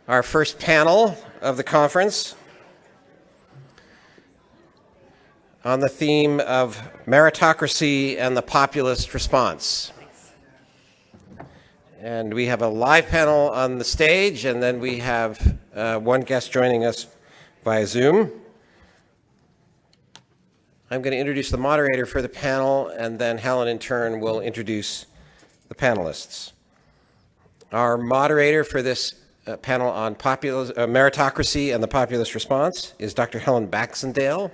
our first panel of the conference on the theme of meritocracy and the populist response. And we have a live panel on the stage, and then we have one guest joining us via Zoom. I'm going to introduce the moderator for the panel, and then Helen in turn will introduce the panelists. Our moderator for this panel on meritocracy and the populist response is Dr. Helen Baxendale.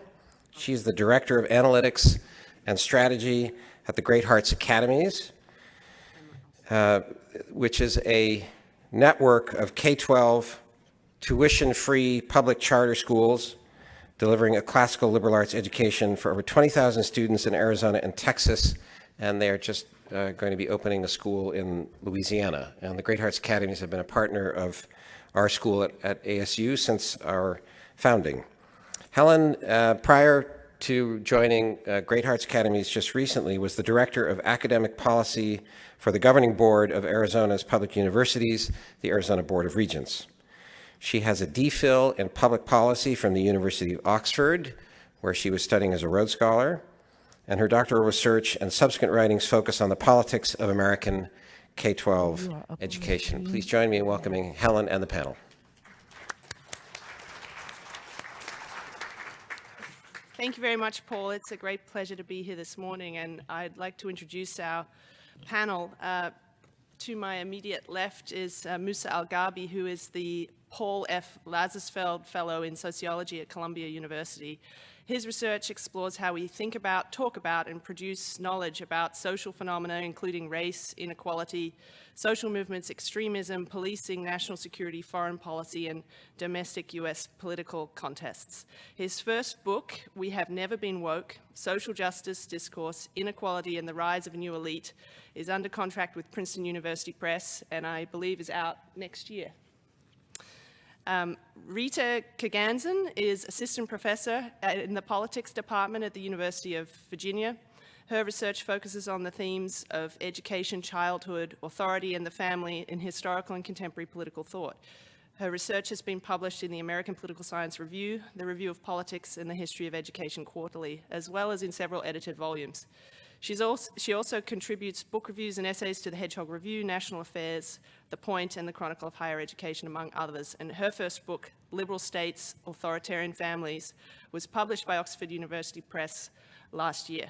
She's the Director of Analytics and Strategy at the Great Hearts Academies, which is a network of K-12 tuition-free public charter schools delivering a classical liberal arts education for over 20,000 students in Arizona and Texas, and they're just going to be opening a school in Louisiana. And the Great Hearts Academies have been a partner of our school at ASU since our founding. Helen, prior to joining Great Hearts Academies just recently, was the Director of Academic Policy for the Governing Board of Arizona's Public Universities, the Arizona Board of Regents. She has a DPhil in Public Policy from the University of Oxford, where she was studying as a Rhodes Scholar, and her doctoral research and subsequent writings focus on the politics of American K-12 education. Please join me in welcoming Helen and the panel. Thank you very much, Paul. It's a great pleasure to be here this morning, and I'd like to introduce our panel. To my immediate left is Musa Al-Ghabi, who is the Paul F. Lazarsfeld Fellow in Sociology at Columbia University. His research explores how we think about, talk about, and produce knowledge about social phenomena, including race, inequality, social movements, extremism, policing, national security, foreign policy, and domestic U.S. political contests. His first book, We Have Never Been Woke: Social Justice, Discourse, Inequality, and the Rise of a New Elite, is under contract with Princeton University Press, and I believe is out next year. Rita Kaganzan is assistant professor in the politics department at the University of Virginia. Her research focuses on the themes of education, childhood, authority, and the family in historical and contemporary political thought. Her research has been published in the American Political Science Review, the Review of Politics, and the History of Education Quarterly, as well as in several edited volumes. She also contributes book reviews and essays to the Hedgehog Review, National Affairs, The Point, and the Chronicle of Higher Education, among others. And her first book, Liberal States, Authoritarian Families, was published by Oxford University Press last year.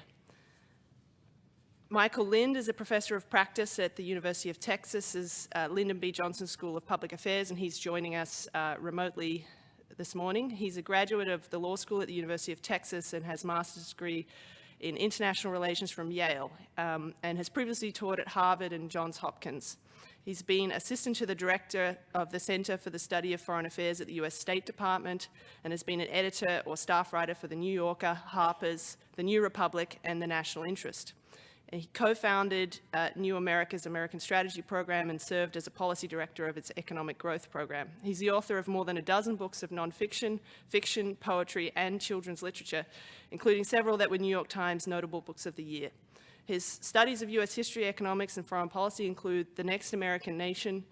Michael Lind is a professor of practice at the University of Texas's Lyndon B. Johnson School of Public Affairs, and he's joining us remotely this morning. He's a graduate of the law school at the University of Texas and has a master's degree in international relations from Yale, and has previously taught at Harvard and Johns Hopkins. He's been assistant to the director of the Center for the Study of Foreign Affairs at the U.S. State Department, and has been an editor or staff writer for The New Yorker, Harper's, The New Republic, and The National Interest. And he co-founded New America's American Strategy Program and served as a policy director of its economic growth program. He's the author of more than a dozen books of nonfiction, fiction, poetry, and children's literature, including several that were New York Times Notable Books of the Year. His studies of U.S. history, economics, and foreign policy include The Next American Nation,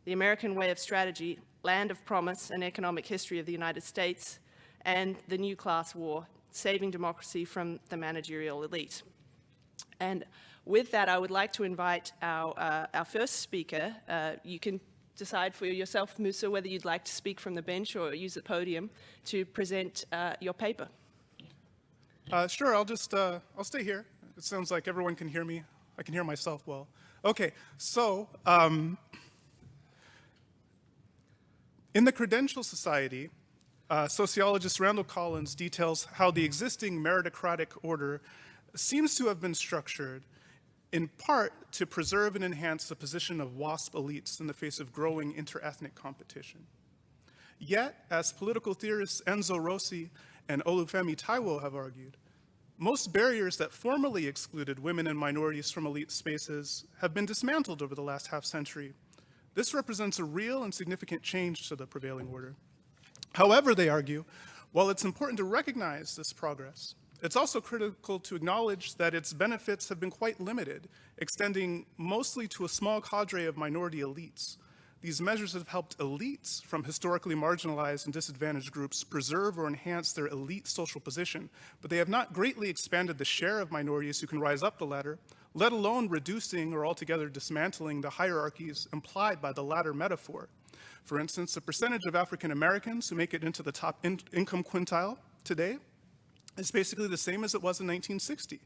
The American Way of Strategy, Land of Promise, An Economic History of the United States, and The New Class War, Saving Democracy from the Managerial Elite. And with that, I would like to invite our first speaker. You can decide for yourself, Musa, whether you'd like to speak from the bench or use the podium to present your paper. Sure, I'll stay here. It sounds like everyone can hear me. I can hear myself well. Okay, so in the Credential Society, sociologist Randall Collins details how the existing meritocratic order seems to have been structured in part to preserve and enhance the position of WASP elites in the face of growing interethnic competition. Yet, as political theorists Enzo Rossi and Olufemi Taiwo have argued, most barriers that formerly excluded women and minorities from elite spaces have been dismantled over the last half-century. This represents a real and significant change to the prevailing order. However, they argue, while it's important to recognize this progress, it's also critical to acknowledge that its benefits have been quite limited, extending mostly to a small cadre of minority elites, These measures have helped elites from historically marginalized and disadvantaged groups preserve or enhance their elite social position, but they have not greatly expanded the share of minorities who can rise up the ladder, let alone reducing or altogether dismantling the hierarchies implied by the latter metaphor. For instance, the percentage of African Americans who make it into the top income quintile today is basically the same as it was in 1960.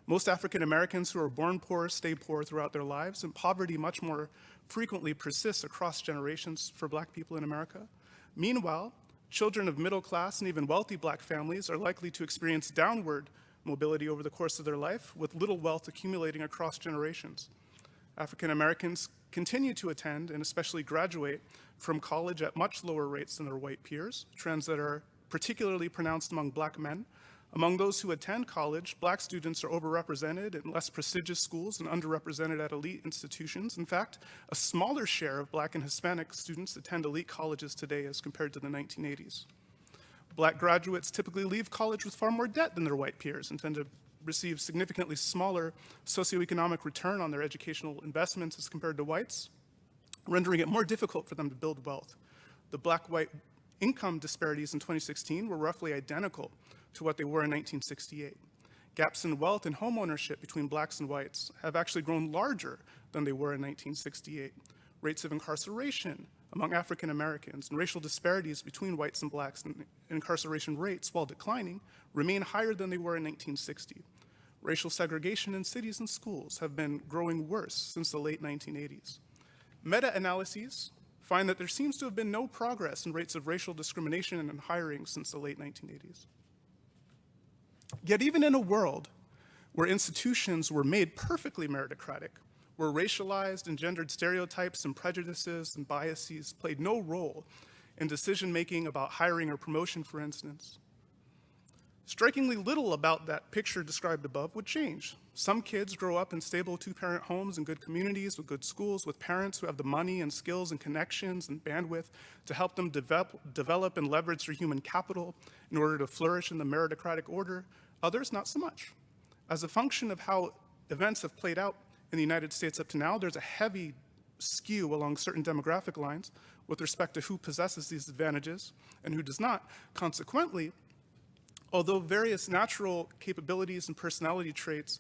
Most African Americans who are born poor stay poor throughout their lives, and poverty much more frequently persists across generations for Black people in America. Meanwhile, children of middle class and even wealthy Black families are likely to experience downward mobility over the course of their life, with little wealth accumulating across generations. African Americans continue to attend and especially graduate from college at much lower rates than their white peers, trends that are particularly pronounced among Black men. Among those who attend college, Black students are overrepresented in less prestigious schools and underrepresented at elite institutions. In fact, a smaller share of Black and Hispanic students attend elite colleges today as compared to the 1980s. Black graduates typically leave college with far more debt than their white peers and tend to receive significantly smaller socioeconomic return on their educational investments as compared to whites, rendering it more difficult for them to build wealth. The Black-white income disparities in 2016 were roughly identical to what they were in 1968. Gaps in wealth and home ownership between Blacks and whites have actually grown larger than they were in 1968. Rates of incarceration among African Americans and racial disparities between whites and Blacks and incarceration rates, while declining, remain higher than they were in 1960. Racial segregation in cities and schools have been growing worse since the late 1980s. Meta-analyses find that there seems to have been no progress in rates of racial discrimination and hiring since the late 1980s. Yet even in a world where institutions were made perfectly meritocratic, where racialized and gendered stereotypes and prejudices and biases played no role in decision-making about hiring or promotion, for instance, strikingly little about that picture described above would change. Some kids grow up in stable two-parent homes in good communities with good schools, with parents who have the money and skills and connections and bandwidth to help them develop and leverage their human capital in order to flourish in the meritocratic order. Others, not so much. As a function of how events have played out in the United States up to now, there's a heavy skew along certain demographic lines with respect to who possesses these advantages and who does not. Consequently, although various natural capabilities and personality traits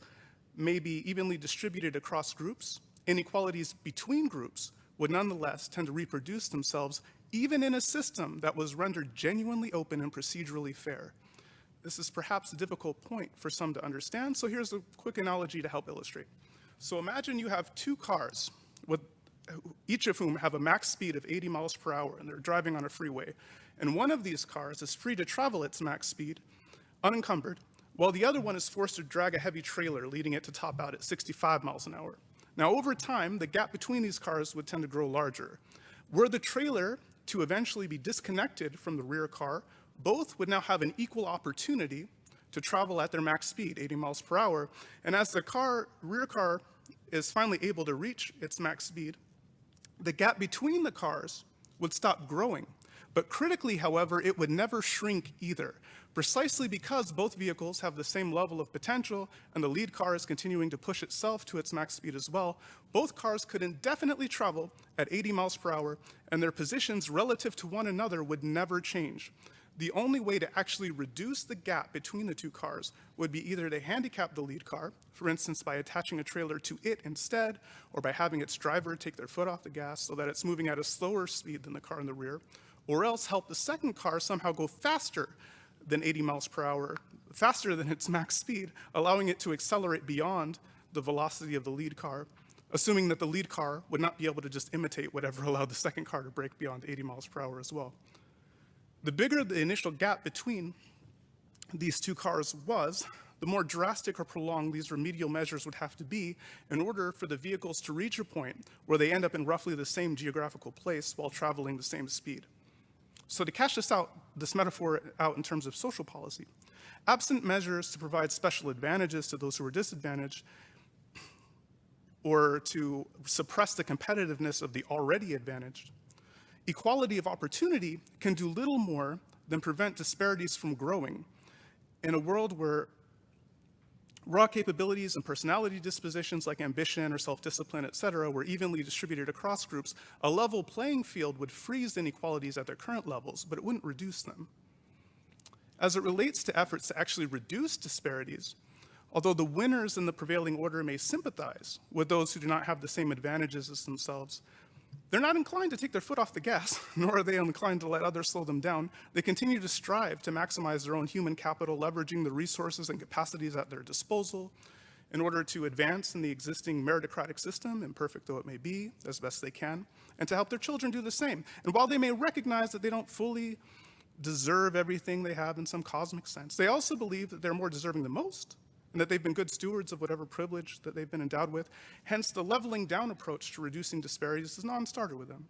may be evenly distributed across groups, inequalities between groups would nonetheless tend to reproduce themselves even in a system that was rendered genuinely open and procedurally fair. This is perhaps a difficult point for some to understand, so here's a quick analogy to help illustrate. So imagine you have two cars, each of whom have a max speed of 80 miles per hour, and they're driving on a freeway. And one of these cars is free to travel its max speed, unencumbered, while the other one is forced to drag a heavy trailer, leading it to top out at 65 miles an hour. Now, over time, the gap between these cars would tend to grow larger. Were the trailer to eventually be disconnected from the rear car, both would now have an equal opportunity to travel at their max speed, 80 miles per hour. And as the rear car is finally able to reach its max speed, the gap between the cars would stop growing. But critically, however, it would never shrink either, precisely because both vehicles have the same level of potential and the lead car is continuing to push itself to its max speed as well. Both cars could indefinitely travel at 80 miles per hour, and their positions relative to one another would never change. The only way to actually reduce the gap between the two cars would be either to handicap the lead car, for instance, by attaching a trailer to it instead, or by having its driver take their foot off the gas so that it's moving at a slower speed than the car in the rear, or else help the second car somehow go faster than 80 miles per hour, faster than its max speed, allowing it to accelerate beyond the velocity of the lead car, assuming that the lead car would not be able to just imitate whatever allowed the second car to brake beyond 80 miles per hour as well. The bigger the initial gap between these two cars was, the more drastic or prolonged these remedial measures would have to be in order for the vehicles to reach a point where they end up in roughly the same geographical place while traveling the same speed. So to cash this metaphor out in terms of social policy, absent measures to provide special advantages to those who are disadvantaged or to suppress the competitiveness of the already advantaged, equality of opportunity can do little more than prevent disparities from growing in a world where raw capabilities and personality dispositions like ambition or self-discipline, et cetera, were evenly distributed across groups, a level playing field would freeze inequalities at their current levels, but it wouldn't reduce them. As it relates to efforts to actually reduce disparities, although the winners in the prevailing order may sympathize with those who do not have the same advantages as themselves, they're not inclined to take their foot off the gas, nor are they inclined to let others slow them down. They continue to strive to maximize their own human capital, leveraging the resources and capacities at their disposal in order to advance in the existing meritocratic system, imperfect though it may be, as best they can, and to help their children do the same. And while they may recognize that they don't fully deserve everything they have in some cosmic sense, they also believe that they're more deserving than most, and that they've been good stewards of whatever privilege that they've been endowed with. Hence, the leveling down approach to reducing disparities is a non-starter with them.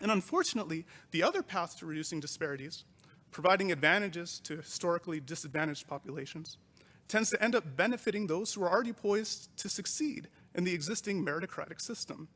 And unfortunately, the other path to reducing disparities, providing advantages to historically disadvantaged populations, tends to end up benefiting those who are already poised to succeed in the existing meritocratic system.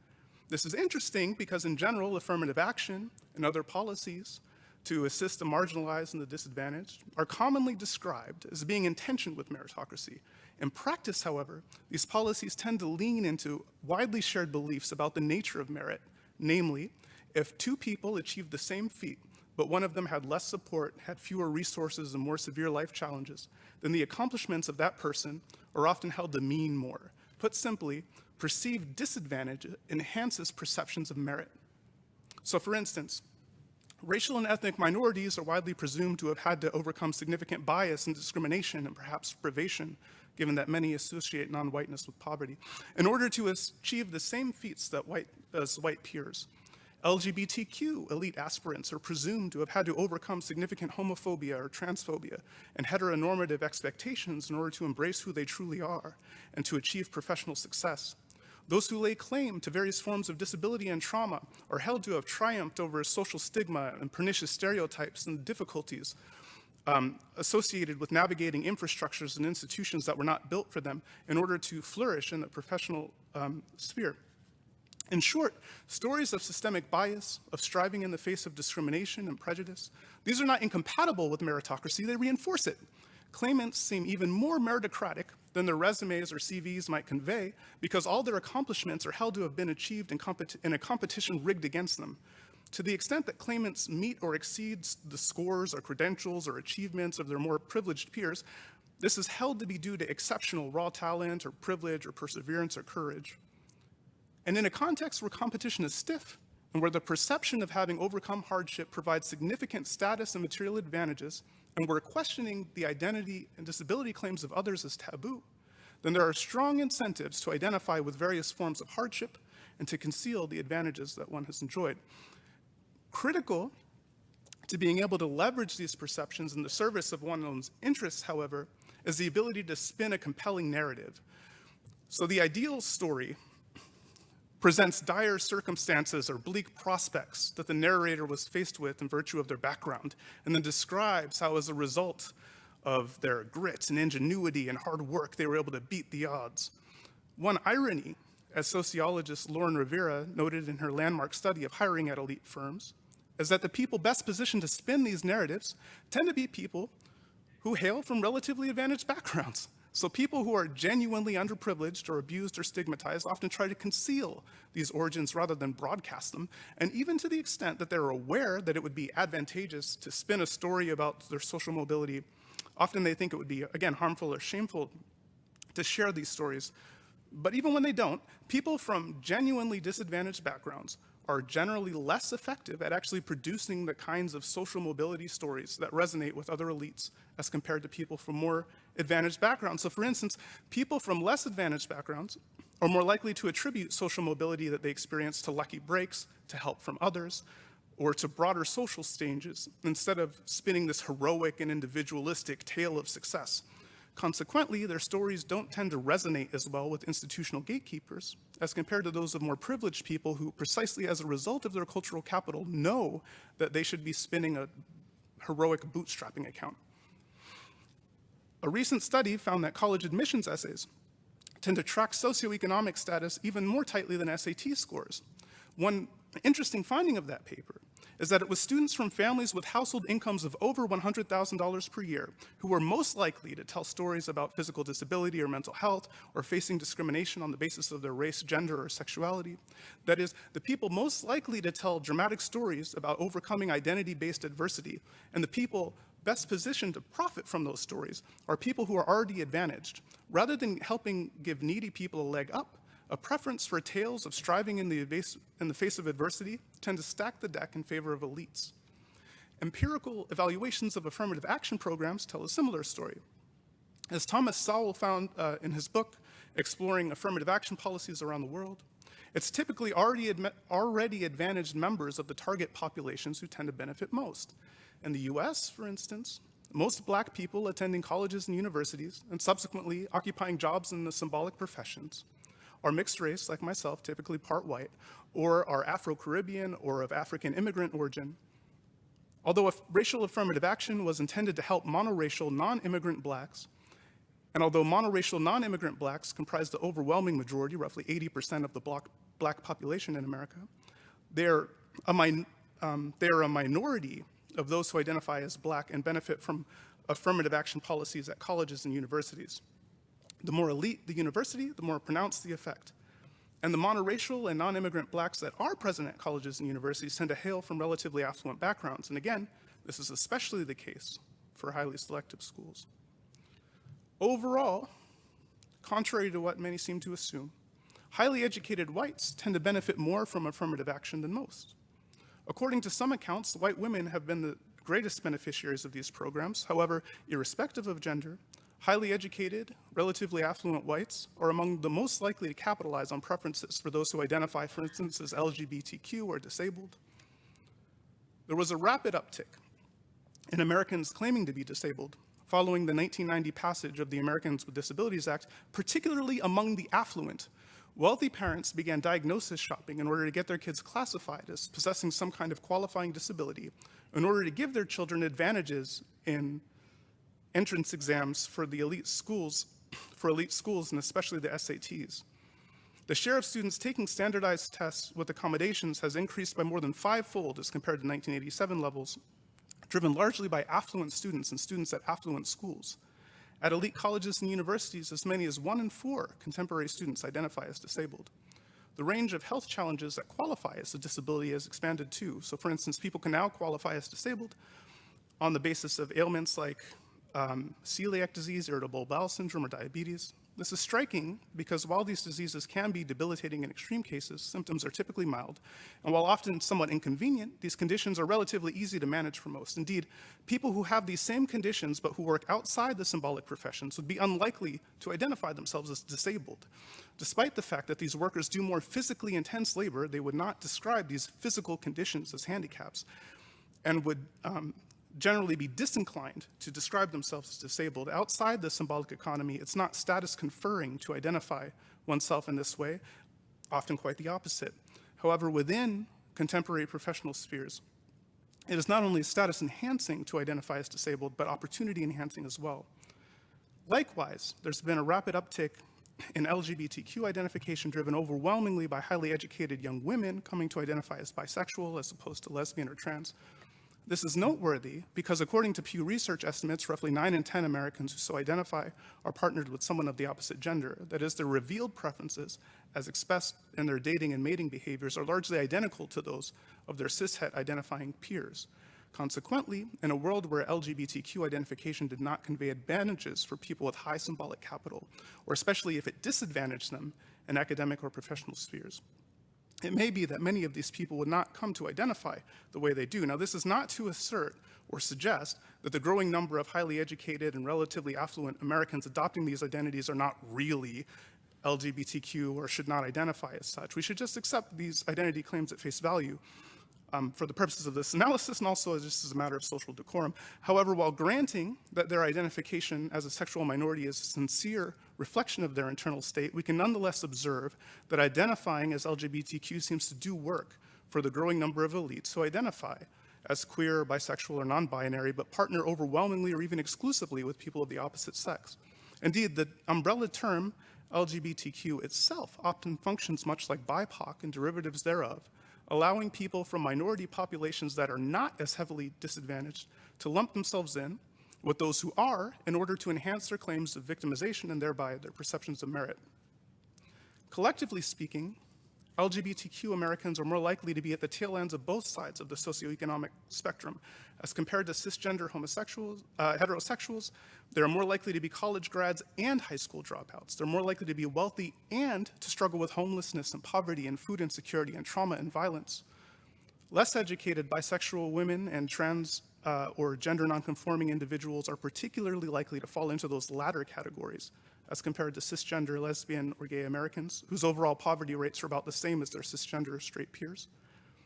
This is interesting because in general, affirmative action and other policies to assist the marginalized and the disadvantaged are commonly described as being in tension with meritocracy. In practice, however, these policies tend to lean into widely shared beliefs about the nature of merit. Namely, if two people achieved the same feat, but one of them had less support, had fewer resources, and more severe life challenges, then the accomplishments of that person are often held to mean more. Put simply, perceived disadvantage enhances perceptions of merit. So for instance, racial and ethnic minorities are widely presumed to have had to overcome significant bias and discrimination and perhaps privation, given that many associate non-whiteness with poverty, in order to achieve the same feats as white peers. LGBTQ elite aspirants are presumed to have had to overcome significant homophobia or transphobia and heteronormative expectations in order to embrace who they truly are and to achieve professional success. Those who lay claim to various forms of disability and trauma are held to have triumphed over social stigma and pernicious stereotypes and difficulties associated with navigating infrastructures and institutions that were not built for them in order to flourish in the professional sphere. In short, stories of systemic bias, of striving in the face of discrimination and prejudice, these are not incompatible with meritocracy, they reinforce it. Claimants seem even more meritocratic than their resumes or CVs might convey because all their accomplishments are held to have been achieved in a competition rigged against them. To the extent that claimants meet or exceed the scores or credentials or achievements of their more privileged peers, this is held to be due to exceptional raw talent or privilege or perseverance or courage. And in a context where competition is stiff and where the perception of having overcome hardship provides significant status and material advantages, and where questioning the identity and disability claims of others is taboo, then there are strong incentives to identify with various forms of hardship and to conceal the advantages that one has enjoyed. Critical to being able to leverage these perceptions in the service of one's own interests, however, is the ability to spin a compelling narrative. So the ideal story presents dire circumstances or bleak prospects that the narrator was faced with in virtue of their background, and then describes how as a result of their grit and ingenuity and hard work, they were able to beat the odds. One irony, as sociologist Lauren Rivera noted in her landmark study of hiring at elite firms, is that the people best positioned to spin these narratives tend to be people who hail from relatively advantaged backgrounds. So people who are genuinely underprivileged or abused or stigmatized often try to conceal these origins rather than broadcast them, and even to the extent that they're aware that it would be advantageous to spin a story about their social mobility, often they think it would be, again, harmful or shameful to share these stories. But even when they don't, people from genuinely disadvantaged backgrounds are generally less effective at actually producing the kinds of social mobility stories that resonate with other elites as compared to people from more advantaged backgrounds. So for instance, people from less advantaged backgrounds are more likely to attribute social mobility that they experience to lucky breaks, to help from others, or to broader social stages, instead of spinning this heroic and individualistic tale of success. Consequently, their stories don't tend to resonate as well with institutional gatekeepers as compared to those of more privileged people who, precisely as a result of their cultural capital, know that they should be spinning a heroic bootstrapping account. A recent study found that college admissions essays tend to track socioeconomic status even more tightly than SAT scores. One interesting finding of that paper is that it was students from families with household incomes of over $100,000 per year who were most likely to tell stories about physical disability or mental health or facing discrimination on the basis of their race, gender, or sexuality. That is, the people most likely to tell dramatic stories about overcoming identity-based adversity, and the people best positioned to profit from those stories are people who are already advantaged. Rather than helping give needy people a leg up, a preference for tales of striving in the face of adversity tend to stack the deck in favor of elites. Empirical evaluations of affirmative action programs tell a similar story. As Thomas Sowell found in his book, Exploring Affirmative Action Policies Around the World, it's typically already advantaged members of the target populations who tend to benefit most. In the US, for instance, most Black people attending colleges and universities and subsequently occupying jobs in the symbolic professions are mixed race, like myself, typically part white, or are Afro-Caribbean or of African immigrant origin. Although racial affirmative action was intended to help monoracial non-immigrant Blacks, and although monoracial non-immigrant Blacks comprise the overwhelming majority, roughly 80% of the Black population in America, they're a minority of those who identify as Black and benefit from affirmative action policies at colleges and universities. The more elite the university, the more pronounced the effect. And the monoracial and non-immigrant Blacks that are present at colleges and universities tend to hail from relatively affluent backgrounds. And again, this is especially the case for highly selective schools. Overall, contrary to what many seem to assume, highly educated whites tend to benefit more from affirmative action than most. According to some accounts, white women have been the greatest beneficiaries of these programs. However, irrespective of gender, highly educated, relatively affluent whites are among the most likely to capitalize on preferences for those who identify, for instance, as LGBTQ or disabled. There was a rapid uptick in Americans claiming to be disabled following the 1990 passage of the Americans with Disabilities Act, particularly among the affluent. Wealthy parents began diagnosis shopping in order to get their kids classified as possessing some kind of qualifying disability in order to give their children advantages in entrance exams for the elite schools, and especially the SATs. The share of students taking standardized tests with accommodations has increased by more than 5-fold as compared to 1987 levels, driven largely by affluent students and students at affluent schools. At elite colleges and universities, as many as 1 in 4 contemporary students identify as disabled. The range of health challenges that qualify as a disability has expanded too. So for instance, people can now qualify as disabled on the basis of ailments like celiac disease, irritable bowel syndrome, or diabetes. This is striking because while these diseases can be debilitating in extreme cases, symptoms are typically mild, and while often somewhat inconvenient, these conditions are relatively easy to manage for most. Indeed, people who have these same conditions but who work outside the symbolic professions would be unlikely to identify themselves as disabled. Despite the fact that these workers do more physically intense labor, they would not describe these physical conditions as handicaps and would generally be disinclined to describe themselves as disabled. Outside the symbolic economy, it's not status conferring to identify oneself in this way, often quite the opposite. However, within contemporary professional spheres, it is not only status enhancing to identify as disabled, but opportunity enhancing as well. Likewise, there's been a rapid uptick in LGBTQ identification driven overwhelmingly by highly educated young women coming to identify as bisexual as opposed to lesbian or trans. This is noteworthy because according to Pew Research estimates, roughly 9 in 10 Americans who so identify are partnered with someone of the opposite gender. That is, their revealed preferences as expressed in their dating and mating behaviors are largely identical to those of their cishet identifying peers. Consequently, in a world where LGBTQ identification did not convey advantages for people with high symbolic capital, or especially if it disadvantaged them in academic or professional spheres, it may be that many of these people would not come to identify the way they do. Now, this is not to assert or suggest that the growing number of highly educated and relatively affluent Americans adopting these identities are not really LGBTQ or should not identify as such. We should just accept these identity claims at face value for the purposes of this analysis and also just as a matter of social decorum. However, while granting that their identification as a sexual minority is a sincere reflection of their internal state, we can nonetheless observe that identifying as LGBTQ seems to do work for the growing number of elites who identify as queer, bisexual, or non-binary, but partner overwhelmingly or even exclusively with people of the opposite sex. Indeed, the umbrella term LGBTQ itself often functions much like BIPOC and derivatives thereof, allowing people from minority populations that are not as heavily disadvantaged to lump themselves in with those who are in order to enhance their claims of victimization and thereby their perceptions of merit. Collectively speaking, LGBTQ Americans are more likely to be at the tail ends of both sides of the socioeconomic spectrum. As compared to cisgender heterosexuals, they are more likely to be college grads and high school dropouts. They're more likely to be wealthy and to struggle with homelessness and poverty and food insecurity and trauma and violence. Less educated bisexual women and trans or gender nonconforming individuals are particularly likely to fall into those latter categories as compared to cisgender, lesbian, or gay Americans, whose overall poverty rates are about the same as their cisgender straight peers.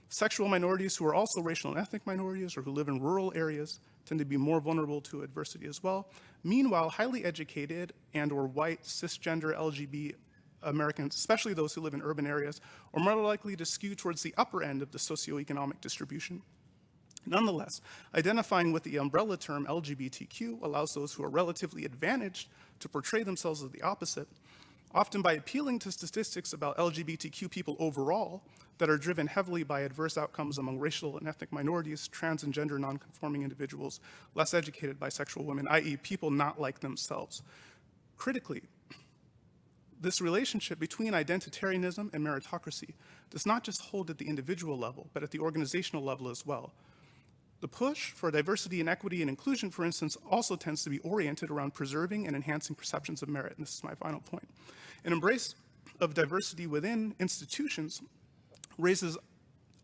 Sexual minorities who are also racial and ethnic minorities or who live in rural areas tend to be more vulnerable to adversity as well. Meanwhile, highly educated and or white cisgender LGBT Americans, especially those who live in urban areas, are more likely to skew towards the upper end of the socioeconomic distribution. Nonetheless, identifying with the umbrella term LGBTQ allows those who are relatively advantaged to portray themselves as the opposite, often by appealing to statistics about LGBTQ people overall that are driven heavily by adverse outcomes among racial and ethnic minorities, trans and gender nonconforming individuals, less educated bisexual women, i.e. people not like themselves. Critically, this relationship between identitarianism and meritocracy does not just hold at the individual level, but at the organizational level as well. The push for diversity and equity and inclusion, for instance, also tends to be oriented around preserving and enhancing perceptions of merit, and this is my final point. An embrace of diversity within institutions raises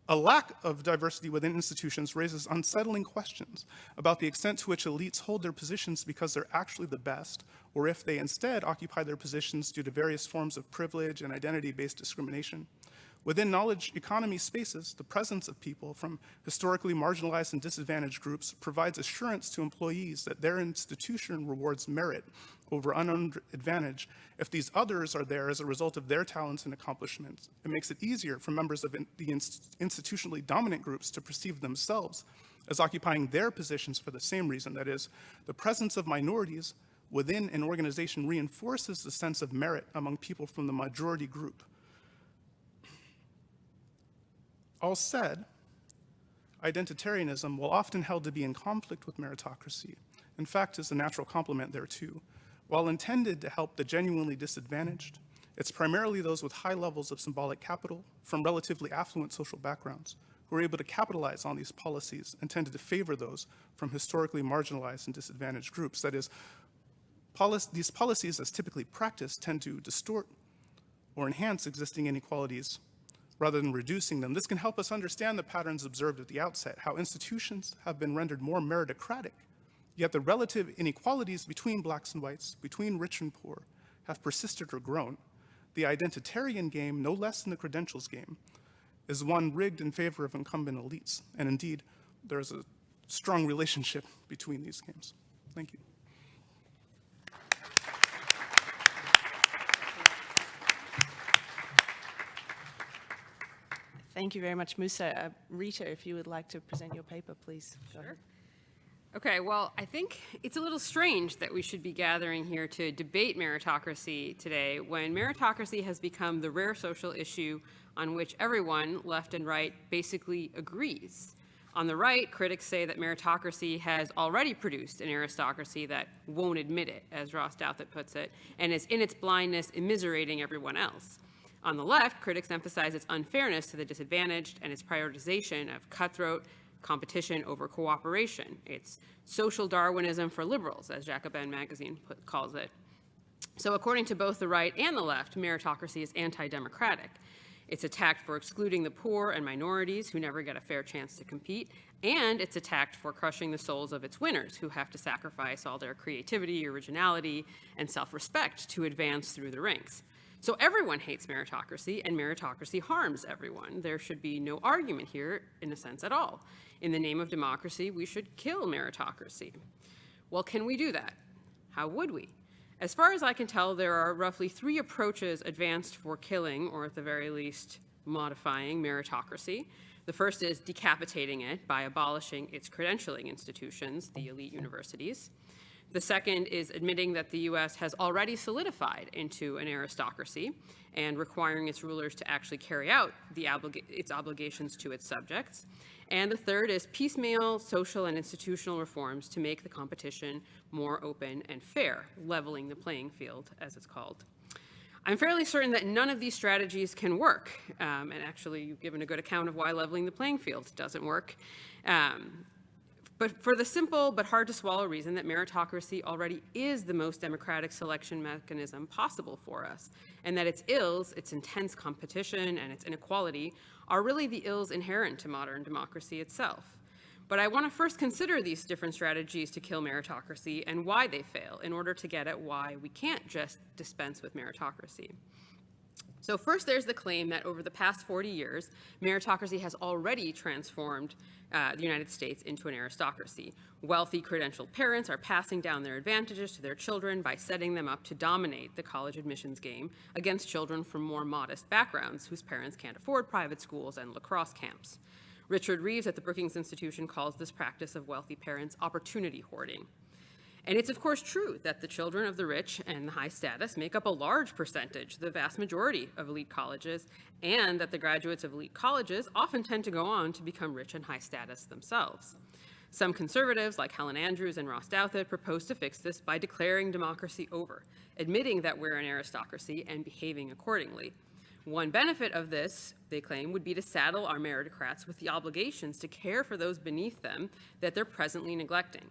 a lack of diversity within institutions raises unsettling questions about the extent to which elites hold their positions because they're actually the best, or if they instead occupy their positions due to various forms of privilege and identity-based discrimination. Within knowledge economy spaces, the presence of people from historically marginalized and disadvantaged groups provides assurance to employees that their institution rewards merit over unearned advantage if these others are there as a result of their talents and accomplishments. It makes it easier for members of the institutionally dominant groups to perceive themselves as occupying their positions for the same reason. That is, the presence of minorities within an organization reinforces the sense of merit among people from the majority group. All said, identitarianism, while often held to be in conflict with meritocracy, in fact is a natural complement thereto. While intended to help the genuinely disadvantaged, it's primarily those with high levels of symbolic capital from relatively affluent social backgrounds who are able to capitalize on these policies and tended to favor those from historically marginalized and disadvantaged groups. That is, these policies as typically practiced tend to distort or enhance existing inequalities rather than reducing them. This can help us understand the patterns observed at the outset, how institutions have been rendered more meritocratic, yet the relative inequalities between blacks and whites, between rich and poor, have persisted or grown. The identitarian game, no less than the credentials game, is one rigged in favor of incumbent elites. And indeed, there is a strong relationship between these games. Thank you. Thank you very much, Musa. Rita, if you would like to present your paper, please. Go ahead. Okay, well, I think it's a little strange that we should be gathering here to debate meritocracy today when meritocracy has become the rare social issue on which everyone, left and right, basically agrees. On the right, critics say that meritocracy has already produced an aristocracy that won't admit it, as Ross Douthat puts it, and is in its blindness immiserating everyone else. On the left, critics emphasize its unfairness to the disadvantaged and its prioritization of cutthroat competition over cooperation. It's social Darwinism for liberals, as Jacobin magazine calls it. So according to both the right and the left, meritocracy is anti-democratic. It's attacked for excluding the poor and minorities who never get a fair chance to compete, and it's attacked for crushing the souls of its winners who have to sacrifice all their creativity, originality, and self-respect to advance through the ranks. So everyone hates meritocracy, and meritocracy harms everyone. There should be no argument here, in a sense, at all. In the name of democracy, we should kill meritocracy. Well, can we do that? How would we? As far as I can tell, there are roughly 3 approaches advanced for killing, or at the very least, modifying meritocracy. The first is decapitating it by abolishing its credentialing institutions, the elite universities. The second is admitting that the U.S. has already solidified into an aristocracy and requiring its rulers to actually carry out its obligations to its subjects. And the third is piecemeal social and institutional reforms to make the competition more open and fair, leveling the playing field, as it's called. I'm fairly certain that none of these strategies can work, and actually you've given a good account of why leveling the playing field doesn't work. But for the simple but hard to swallow reason that meritocracy already is the most democratic selection mechanism possible for us, and that its ills, its intense competition, and its inequality are really the ills inherent to modern democracy itself. But I want to first consider these different strategies to kill meritocracy and why they fail in order to get at why we can't just dispense with meritocracy. So first, there's the claim that over the past 40 years, meritocracy has already transformed the United States into an aristocracy. Wealthy, credentialed parents are passing down their advantages to their children by setting them up to dominate the college admissions game against children from more modest backgrounds whose parents can't afford private schools and lacrosse camps. Richard Reeves at the Brookings Institution calls this practice of wealthy parents opportunity hoarding. And it's of course true that the children of the rich and the high status make up a large percentage, the vast majority of elite colleges, and that the graduates of elite colleges often tend to go on to become rich and high status themselves. Some conservatives, like Helen Andrews and Ross Douthat, propose to fix this by declaring democracy over, admitting that we're an aristocracy and behaving accordingly. One benefit of this, they claim, would be to saddle our meritocrats with the obligations to care for those beneath them that they're presently neglecting.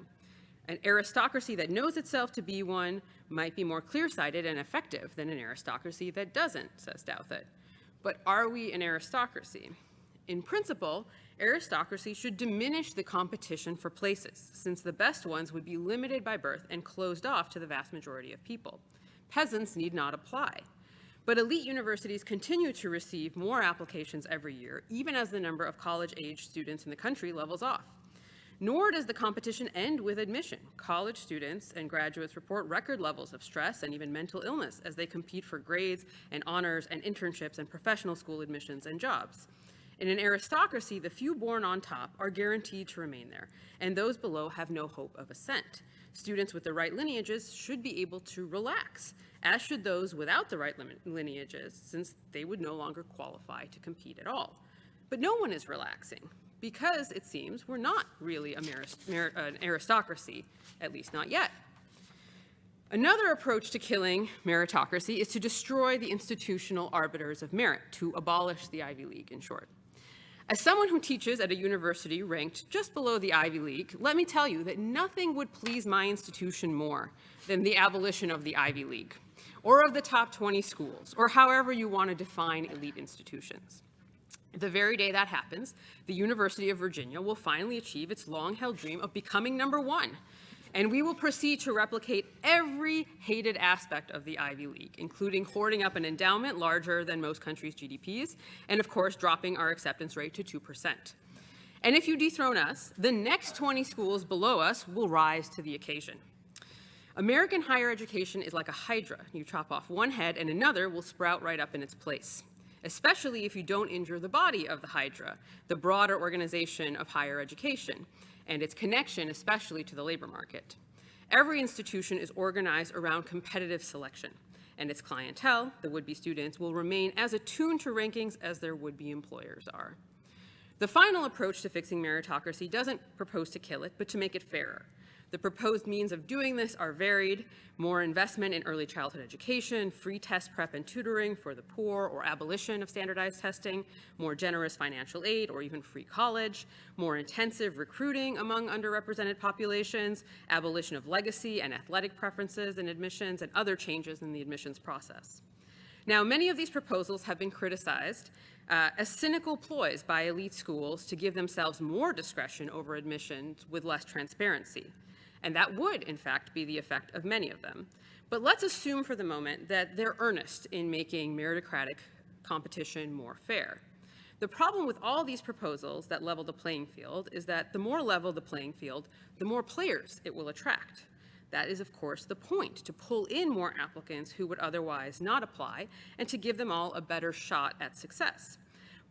An aristocracy that knows itself to be one might be more clear-sighted and effective than an aristocracy that doesn't, says Douthat. But are we an aristocracy? In principle, aristocracy should diminish the competition for places, since the best ones would be limited by birth and closed off to the vast majority of people. Peasants need not apply. But elite universities continue to receive more applications every year, even as the number of college-age students in the country levels off. Nor does the competition end with admission. College students and graduates report record levels of stress and even mental illness as they compete for grades and honors and internships and professional school admissions and jobs. In an aristocracy, the few born on top are guaranteed to remain there, and those below have no hope of ascent. Students with the right lineages should be able to relax, as should those without the right lineages, since they would no longer qualify to compete at all. But no one is relaxing, because it seems we're not really an aristocracy, at least not yet. Another approach to killing meritocracy is to destroy the institutional arbiters of merit, to abolish the Ivy League, in short. As someone who teaches at a university ranked just below the Ivy League, let me tell you that nothing would please my institution more than the abolition of the Ivy League, or of the top 20 schools, or however you want to define elite institutions. The very day that happens, the University of Virginia will finally achieve its long-held dream of becoming #1, and we will proceed to replicate every hated aspect of the Ivy League, including hoarding up an endowment larger than most countries' GDPs, and of course, dropping our acceptance rate to 2%. And if you dethrone us, the next 20 schools below us will rise to the occasion. American higher education is like a hydra. You chop off one head and another will sprout right up in its place, especially if you don't injure the body of the hydra, the broader organization of higher education, and its connection especially to the labor market. Every institution is organized around competitive selection, and its clientele, the would-be students, will remain as attuned to rankings as their would-be employers are. The final approach to fixing meritocracy doesn't propose to kill it, but to make it fairer. The proposed means of doing this are varied: more investment in early childhood education, free test prep and tutoring for the poor, or abolition of standardized testing, more generous financial aid, or even free college, more intensive recruiting among underrepresented populations, abolition of legacy and athletic preferences in admissions, and other changes in the admissions process. Now, many of these proposals have been criticized as cynical ploys by elite schools to give themselves more discretion over admissions with less transparency. And that would, in fact, be the effect of many of them. But let's assume for the moment that they're earnest in making meritocratic competition more fair. The problem with all these proposals that level the playing field is that the more level the playing field, the more players it will attract. That is, of course, the point, to pull in more applicants who would otherwise not apply and to give them all a better shot at success.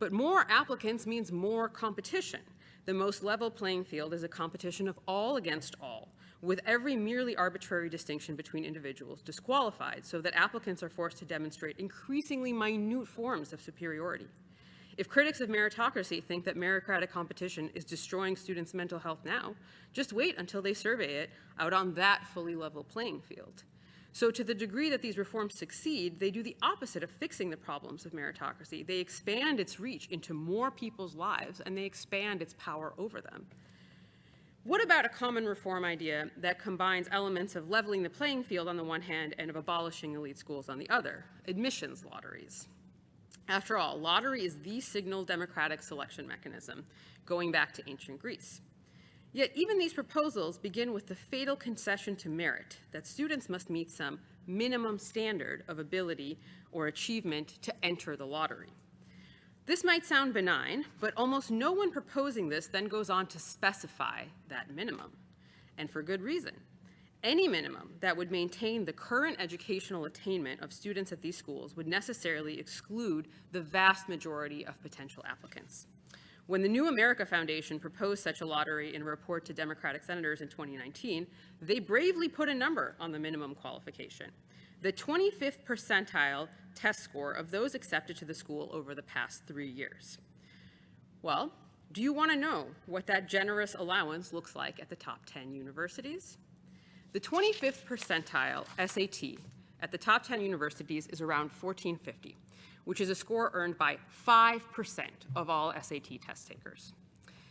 But more applicants means more competition. The most level playing field is a competition of all against all, with every merely arbitrary distinction between individuals disqualified so that applicants are forced to demonstrate increasingly minute forms of superiority. If critics of meritocracy think that meritocratic competition is destroying students' mental health now, just wait until they survey it out on that fully level playing field. So to the degree that these reforms succeed, they do the opposite of fixing the problems of meritocracy. They expand its reach into more people's lives, and they expand its power over them. What about a common reform idea that combines elements of leveling the playing field on the one hand and of abolishing elite schools on the other? Admissions lotteries. After all, lottery is the signal democratic selection mechanism, going back to ancient Greece. Yet even these proposals begin with the fatal concession to merit, that students must meet some minimum standard of ability or achievement to enter the lottery. This might sound benign, but almost no one proposing this then goes on to specify that minimum, and for good reason. Any minimum that would maintain the current educational attainment of students at these schools would necessarily exclude the vast majority of potential applicants. When the New America Foundation proposed such a lottery in a report to Democratic senators in 2019, they bravely put a number on the minimum qualification: the 25th percentile test score of those accepted to the school over the past 3 years. Well, do you want to know what that generous allowance looks like at the top 10 universities? The 25th percentile SAT at the top 10 universities is around 1450, which is a score earned by 5% of all SAT test takers.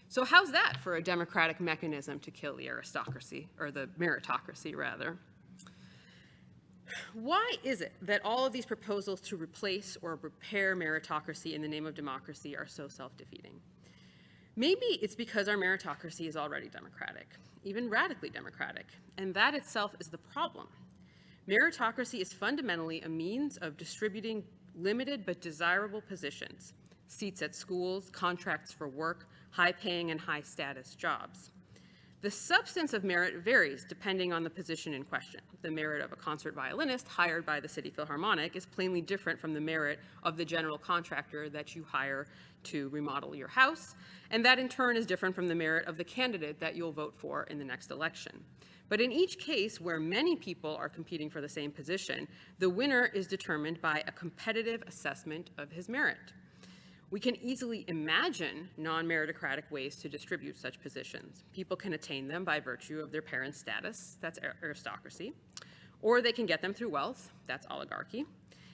So how's that for a democratic mechanism to kill the aristocracy, or the meritocracy rather? Why is it that all of these proposals to replace or repair meritocracy in the name of democracy are so self-defeating? Maybe it's because our meritocracy is already democratic, even radically democratic, and that itself is the problem. Meritocracy is fundamentally a means of distributing limited but desirable positions, seats at schools, contracts for work, high-paying and high-status jobs. The substance of merit varies depending on the position in question. The merit of a concert violinist hired by the City Philharmonic is plainly different from the merit of the general contractor that you hire to remodel your house, and that in turn is different from the merit of the candidate that you'll vote for in the next election. But in each case where many people are competing for the same position, the winner is determined by a competitive assessment of his merit. We can easily imagine non-meritocratic ways to distribute such positions. People can attain them by virtue of their parents' status, that's aristocracy, or they can get them through wealth, that's oligarchy.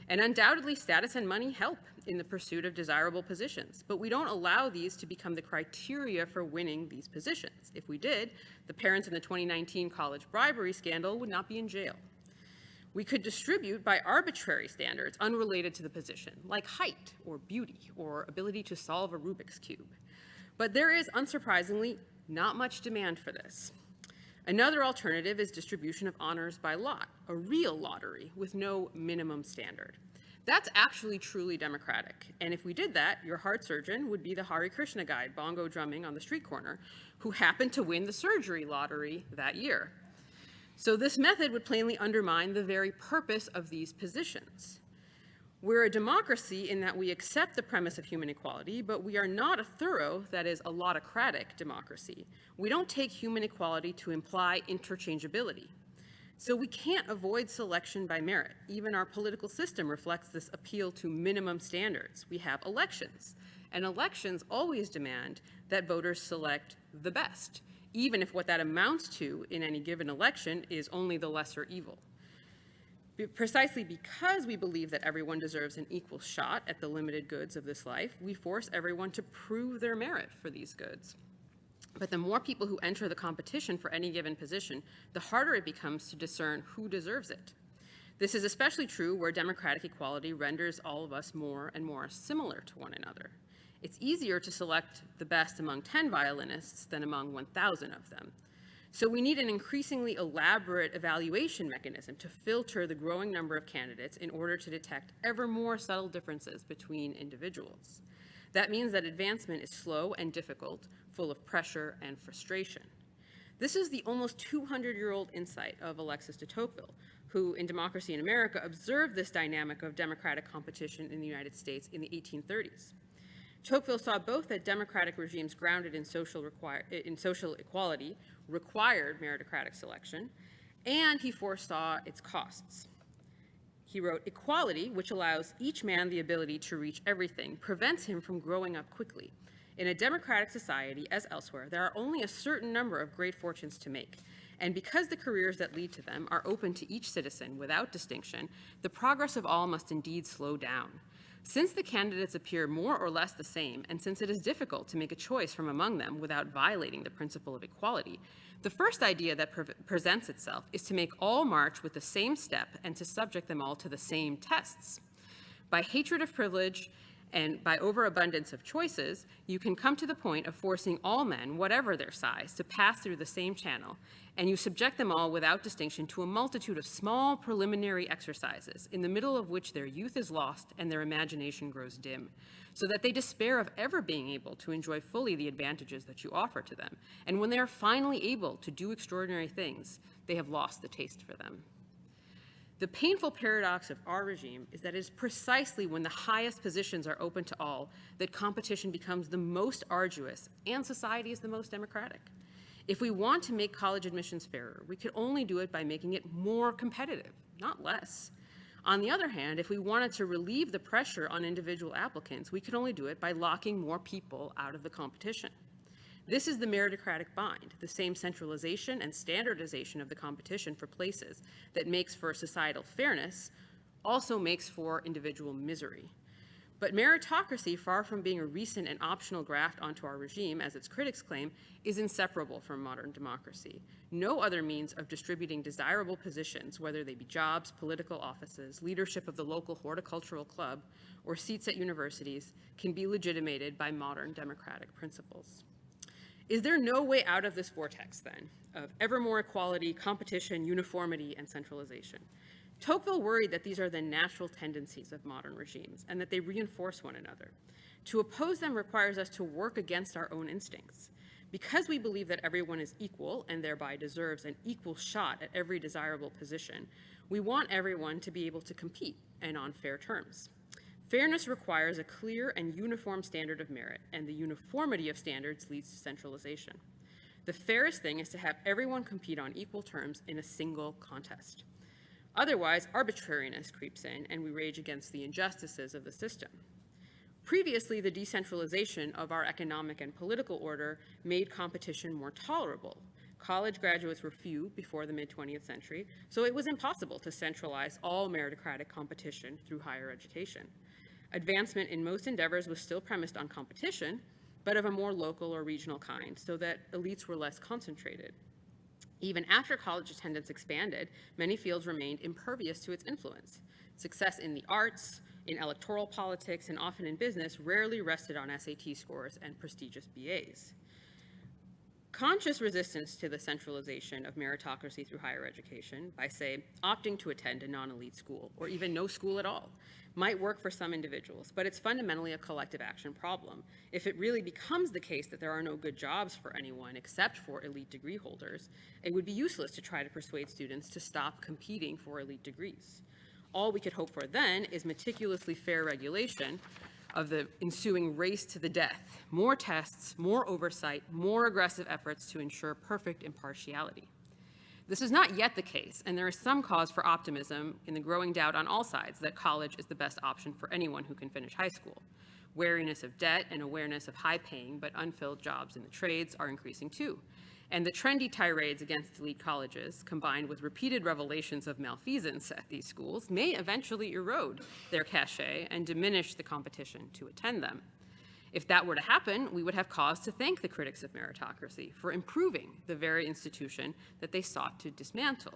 And undoubtedly, status and money help in the pursuit of desirable positions, but we don't allow these to become the criteria for winning these positions. If we did, the parents in the 2019 college bribery scandal would not be in jail. We could distribute by arbitrary standards unrelated to the position, like height or beauty or ability to solve a Rubik's Cube. But there is, unsurprisingly, not much demand for this. Another alternative is distribution of honors by lot, a real lottery with no minimum standard. That's actually truly democratic. And if we did that, your heart surgeon would be the Hare Krishna guy bongo drumming on the street corner who happened to win the surgery lottery that year. So this method would plainly undermine the very purpose of these positions. We're a democracy in that we accept the premise of human equality, but we are not a thorough, that is, a lotocratic democracy. We don't take human equality to imply interchangeability. So we can't avoid selection by merit. Even our political system reflects this appeal to minimum standards. We have elections, and elections always demand that voters select the best, even if what that amounts to in any given election is only the lesser evil. Precisely because we believe that everyone deserves an equal shot at the limited goods of this life, we force everyone to prove their merit for these goods. But the more people who enter the competition for any given position, the harder it becomes to discern who deserves it. This is especially true where democratic equality renders all of us more and more similar to one another. It's easier to select the best among 10 violinists than among 1,000 of them. So we need an increasingly elaborate evaluation mechanism to filter the growing number of candidates in order to detect ever more subtle differences between individuals. That means that advancement is slow and difficult, full of pressure and frustration. This is the almost 200-year-old insight of Alexis de Tocqueville, who in Democracy in America observed this dynamic of democratic competition in the United States in the 1830s. Tocqueville saw both that democratic regimes grounded in social equality required meritocratic selection, and he foresaw its costs. He wrote, "Equality, which allows each man the ability to reach everything, prevents him from growing up quickly. In a democratic society, as elsewhere, there are only a certain number of great fortunes to make, and because the careers that lead to them are open to each citizen without distinction, the progress of all must indeed slow down. Since the candidates appear more or less the same, and since it is difficult to make a choice from among them without violating the principle of equality, the first idea that presents itself is to make all march with the same step and to subject them all to the same tests. By hatred of privilege and by overabundance of choices, you can come to the point of forcing all men, whatever their size, to pass through the same channel, and you subject them all without distinction to a multitude of small preliminary exercises, in the middle of which their youth is lost and their imagination grows dim, so that they despair of ever being able to enjoy fully the advantages that you offer to them, and when they are finally able to do extraordinary things, they have lost the taste for them. The painful paradox of our regime is that it is precisely when the highest positions are open to all that competition becomes the most arduous and society is the most democratic. If we want to make college admissions fairer, we could only do it by making it more competitive, not less. On the other hand, if we wanted to relieve the pressure on individual applicants, we could only do it by locking more people out of the competition. This is the meritocratic bind, the same centralization and standardization of the competition for places that makes for societal fairness also makes for individual misery. But meritocracy, far from being a recent and optional graft onto our regime, as its critics claim, is inseparable from modern democracy. No other means of distributing desirable positions, whether they be jobs, political offices, leadership of the local horticultural club, or seats at universities, can be legitimated by modern democratic principles. Is there no way out of this vortex, then, of ever more equality, competition, uniformity, and centralization? Tocqueville worried that these are the natural tendencies of modern regimes and that they reinforce one another. To oppose them requires us to work against our own instincts. Because we believe that everyone is equal and thereby deserves an equal shot at every desirable position, we want everyone to be able to compete and on fair terms. Fairness requires a clear and uniform standard of merit, and the uniformity of standards leads to centralization. The fairest thing is to have everyone compete on equal terms in a single contest. Otherwise, arbitrariness creeps in, and we rage against the injustices of the system. Previously, the decentralization of our economic and political order made competition more tolerable. College graduates were few before the mid-20th century, so it was impossible to centralize all meritocratic competition through higher education. Advancement in most endeavors was still premised on competition, but of a more local or regional kind, so that elites were less concentrated. Even after college attendance expanded, many fields remained impervious to its influence. Success in the arts, in electoral politics, and often in business rarely rested on SAT scores and prestigious BAs. Conscious resistance to the centralization of meritocracy through higher education, by, say, opting to attend a non-elite school, or even no school at all, might work for some individuals, but it's fundamentally a collective action problem. If it really becomes the case that there are no good jobs for anyone except for elite degree holders, it would be useless to try to persuade students to stop competing for elite degrees. All we could hope for then is meticulously fair regulation of the ensuing race to the death, more tests, more oversight, more aggressive efforts to ensure perfect impartiality. This is not yet the case, and there is some cause for optimism in the growing doubt on all sides that college is the best option for anyone who can finish high school. Wariness of debt and awareness of high-paying but unfilled jobs in the trades are increasing too. And the trendy tirades against elite colleges, combined with repeated revelations of malfeasance at these schools, may eventually erode their cachet and diminish the competition to attend them. If that were to happen, we would have cause to thank the critics of meritocracy for improving the very institution that they sought to dismantle.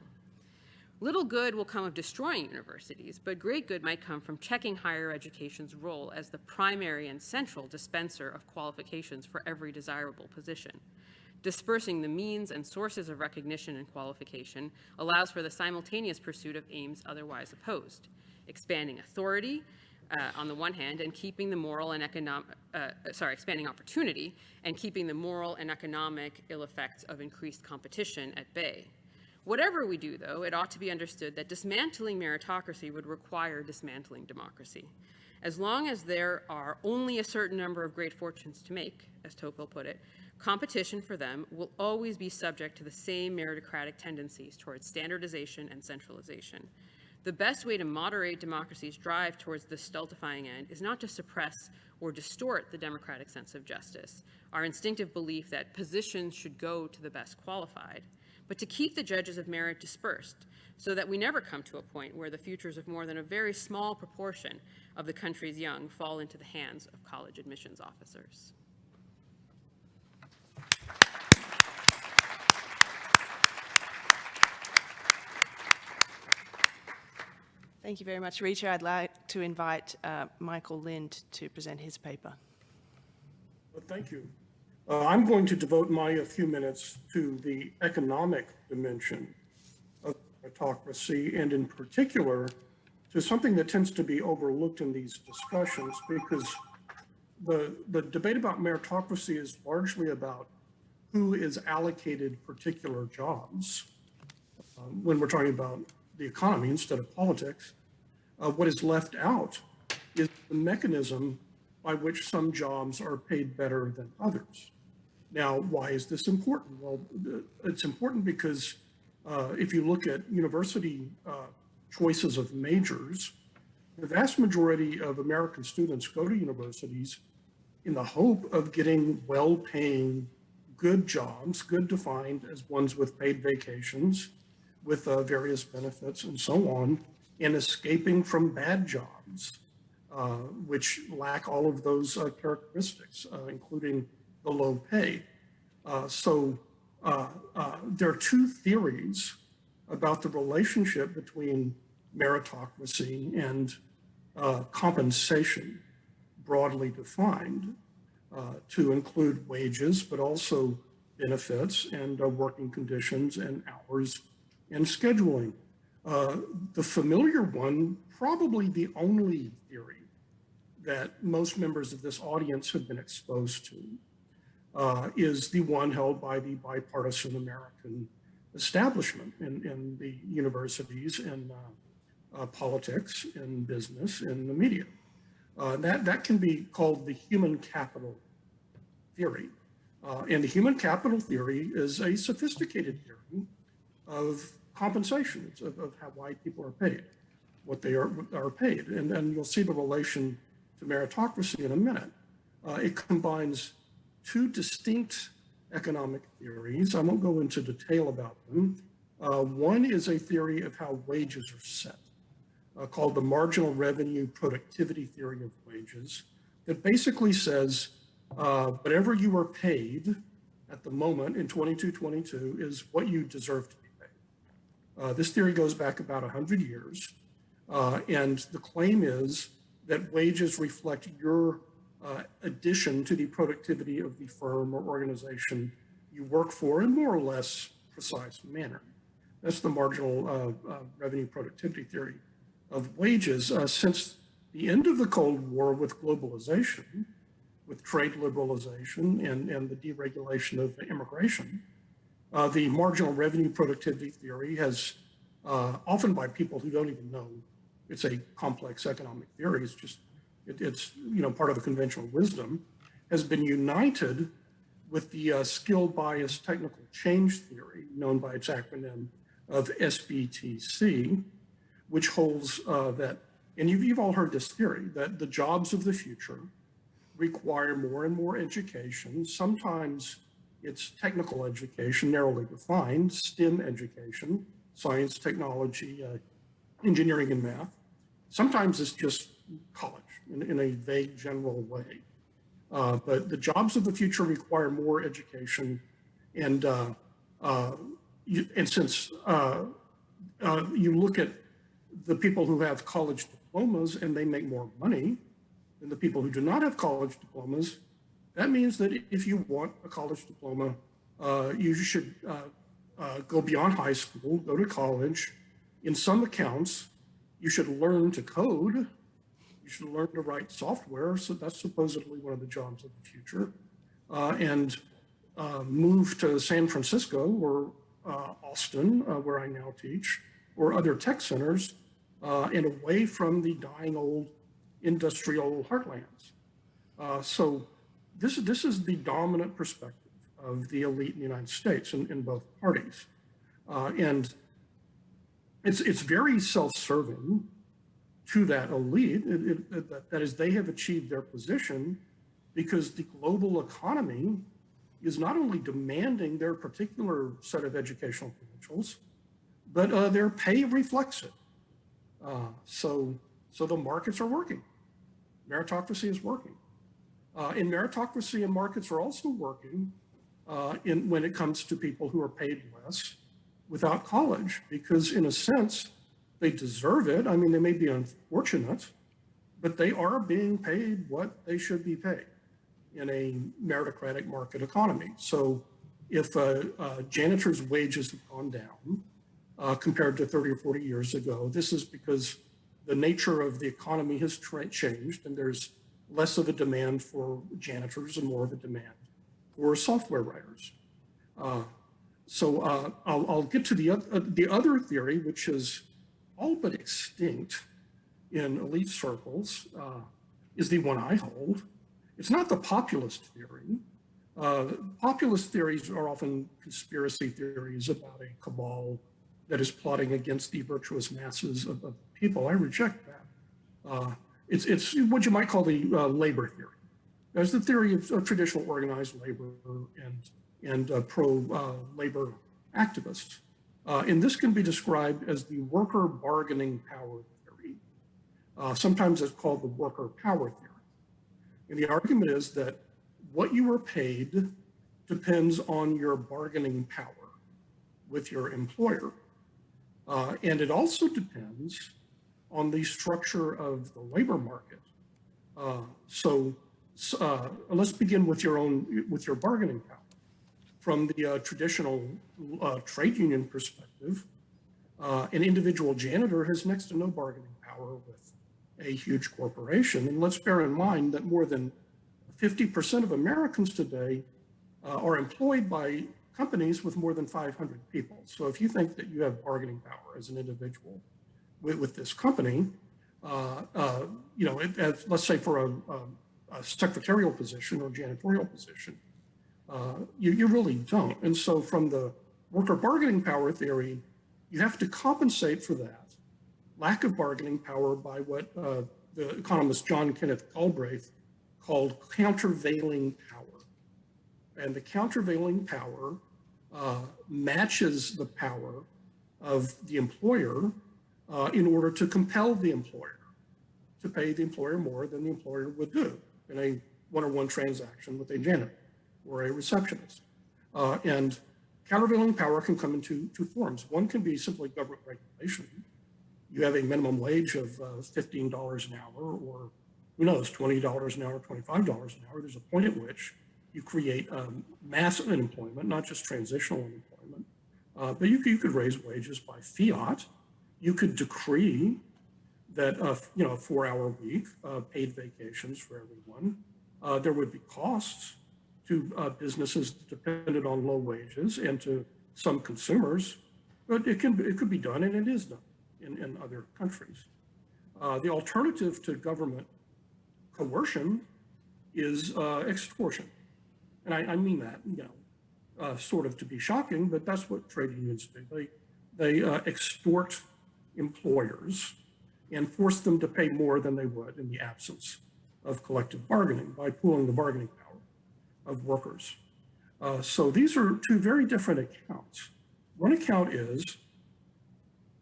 Little good will come of destroying universities, but great good might come from checking higher education's role as the primary and central dispenser of qualifications for every desirable position. Dispersing the means and sources of recognition and qualification allows for the simultaneous pursuit of aims otherwise opposed. Expanding authority, on the one hand, and keeping the moral and expanding opportunity and keeping the moral and economic ill effects of increased competition at bay. Whatever we do, though, it ought to be understood that dismantling meritocracy would require dismantling democracy. As long as there are only a certain number of great fortunes to make, as Tocqueville put it, competition for them will always be subject to the same meritocratic tendencies towards standardization and centralization. The best way to moderate democracy's drive towards this stultifying end is not to suppress or distort the democratic sense of justice, our instinctive belief that positions should go to the best qualified, but to keep the judges of merit dispersed so that we never come to a point where the futures of more than a very small proportion of the country's young fall into the hands of college admissions officers. Thank you very much, Rita. I'd like to invite Michael Lind to present his paper. Well, thank you. I'm going to devote my few minutes to the economic dimension of meritocracy, and in particular to something that tends to be overlooked in these discussions, because the debate about meritocracy is largely about who is allocated particular jobs when we're talking about the economy instead of politics. What is left out is the mechanism by which some jobs are paid better than others. Now, why is this important? Well, it's important because if you look at university choices of majors, the vast majority of American students go to universities in the hope of getting well-paying, good jobs, good defined as ones with paid vacations, with various benefits and so on, and escaping from bad jobs, which lack all of those characteristics, including the low pay. So there are two theories about the relationship between meritocracy and compensation, broadly defined, to include wages, but also benefits and working conditions and hours and scheduling. The familiar one, probably the only theory that most members of this audience have been exposed to, is the one held by the bipartisan American establishment in the universities, in politics, in business, in the media. That can be called the human capital theory. And the human capital theory is a sophisticated theory of compensation, of why people are paid, what they are paid. And you'll see the relation to meritocracy in a minute. It combines two distinct economic theories. I won't go into detail about them. One is a theory of how wages are set, called the marginal revenue productivity theory of wages, that basically says whatever you are paid at the moment in 22 is what you deserve to be paid. This theory goes back about 100 years, and the claim is that wages reflect your addition to the productivity of the firm or organization you work for in more or less precise manner. That's the marginal revenue productivity theory of wages. Since the end of the Cold War, with globalization, with trade liberalization and the deregulation of immigration, the marginal revenue productivity theory has, often by people who don't even know it's a complex economic theory, it's part of the conventional wisdom, has been united with the skill bias technical change theory, known by its acronym of SBTC, which holds that, and you've all heard this theory, that the jobs of the future require more and more education. Sometimes it's technical education, narrowly defined, STEM education, science, technology, engineering, and math. Sometimes it's just college in a vague, general way. But the jobs of the future require more education, and since you look at the people who have college diplomas and they make more money than the people who do not have college diplomas, that means that if you want a college diploma, you should go beyond high school, go to college. In some accounts, you should learn to code. You should learn to write software. So that's supposedly one of the jobs of the future. And move to San Francisco or Austin, where I now teach, or other tech centers, and away from the dying old industrial heartlands. So this is the dominant perspective of the elite in the United States in both parties. And it's very self-serving to that elite. That is, they have achieved their position because the global economy is not only demanding their particular set of educational credentials, but their pay reflects it. So the markets are working. Meritocracy is working. And meritocracy and markets are also working when it comes to people who are paid less without college, because in a sense, they deserve it. I mean, they may be unfortunate, but they are being paid what they should be paid in a meritocratic market economy. So if janitors' wages have gone down compared to 30 or 40 years ago, this is because the nature of the economy has changed, and there's less of a demand for janitors and more of a demand for software writers. So I'll get to the other theory, which is all but extinct in elite circles, is the one I hold. It's not the populist theory. Populist theories are often conspiracy theories about a cabal that is plotting against the virtuous masses of people. I reject that. It's what you might call the labor theory. There's the theory of traditional organized labor and pro-labor activists. And this can be described as the worker bargaining power theory. Sometimes it's called the worker power theory. And the argument is that what you are paid depends on your bargaining power with your employer. And it also depends on the structure of the labor market. So let's begin with your bargaining power. From the traditional trade union perspective, an individual janitor has next to no bargaining power with a huge corporation. And let's bear in mind that more than 50% of Americans today are employed by companies with more than 500 people. So if you think that you have bargaining power as an individual with this company, let's say for a secretarial position or janitorial position, you really don't. And so from the worker bargaining power theory, you have to compensate for that lack of bargaining power by what the economist John Kenneth Galbraith called countervailing power. And the countervailing power matches the power of the employer in order to compel the employer to pay the employer more than the employer would do in a one-on-one transaction with a janitor or a receptionist. And countervailing power can come in two forms. One can be simply government regulation. You have a minimum wage of $15 an hour, or who knows, $20 an hour, $25 an hour. There's a point at which you create mass unemployment, not just transitional unemployment, but you could raise wages by fiat. You could decree that a 4-hour week, paid vacations for everyone. There would be costs to businesses that depended on low wages and to some consumers, but it could be done, and it is done in other countries. The alternative to government coercion is extortion. And I mean that, sort of to be shocking, but that's what trade unions do. They extort employers and force them to pay more than they would in the absence of collective bargaining by pooling the bargaining power of workers. So these are two very different accounts. One account is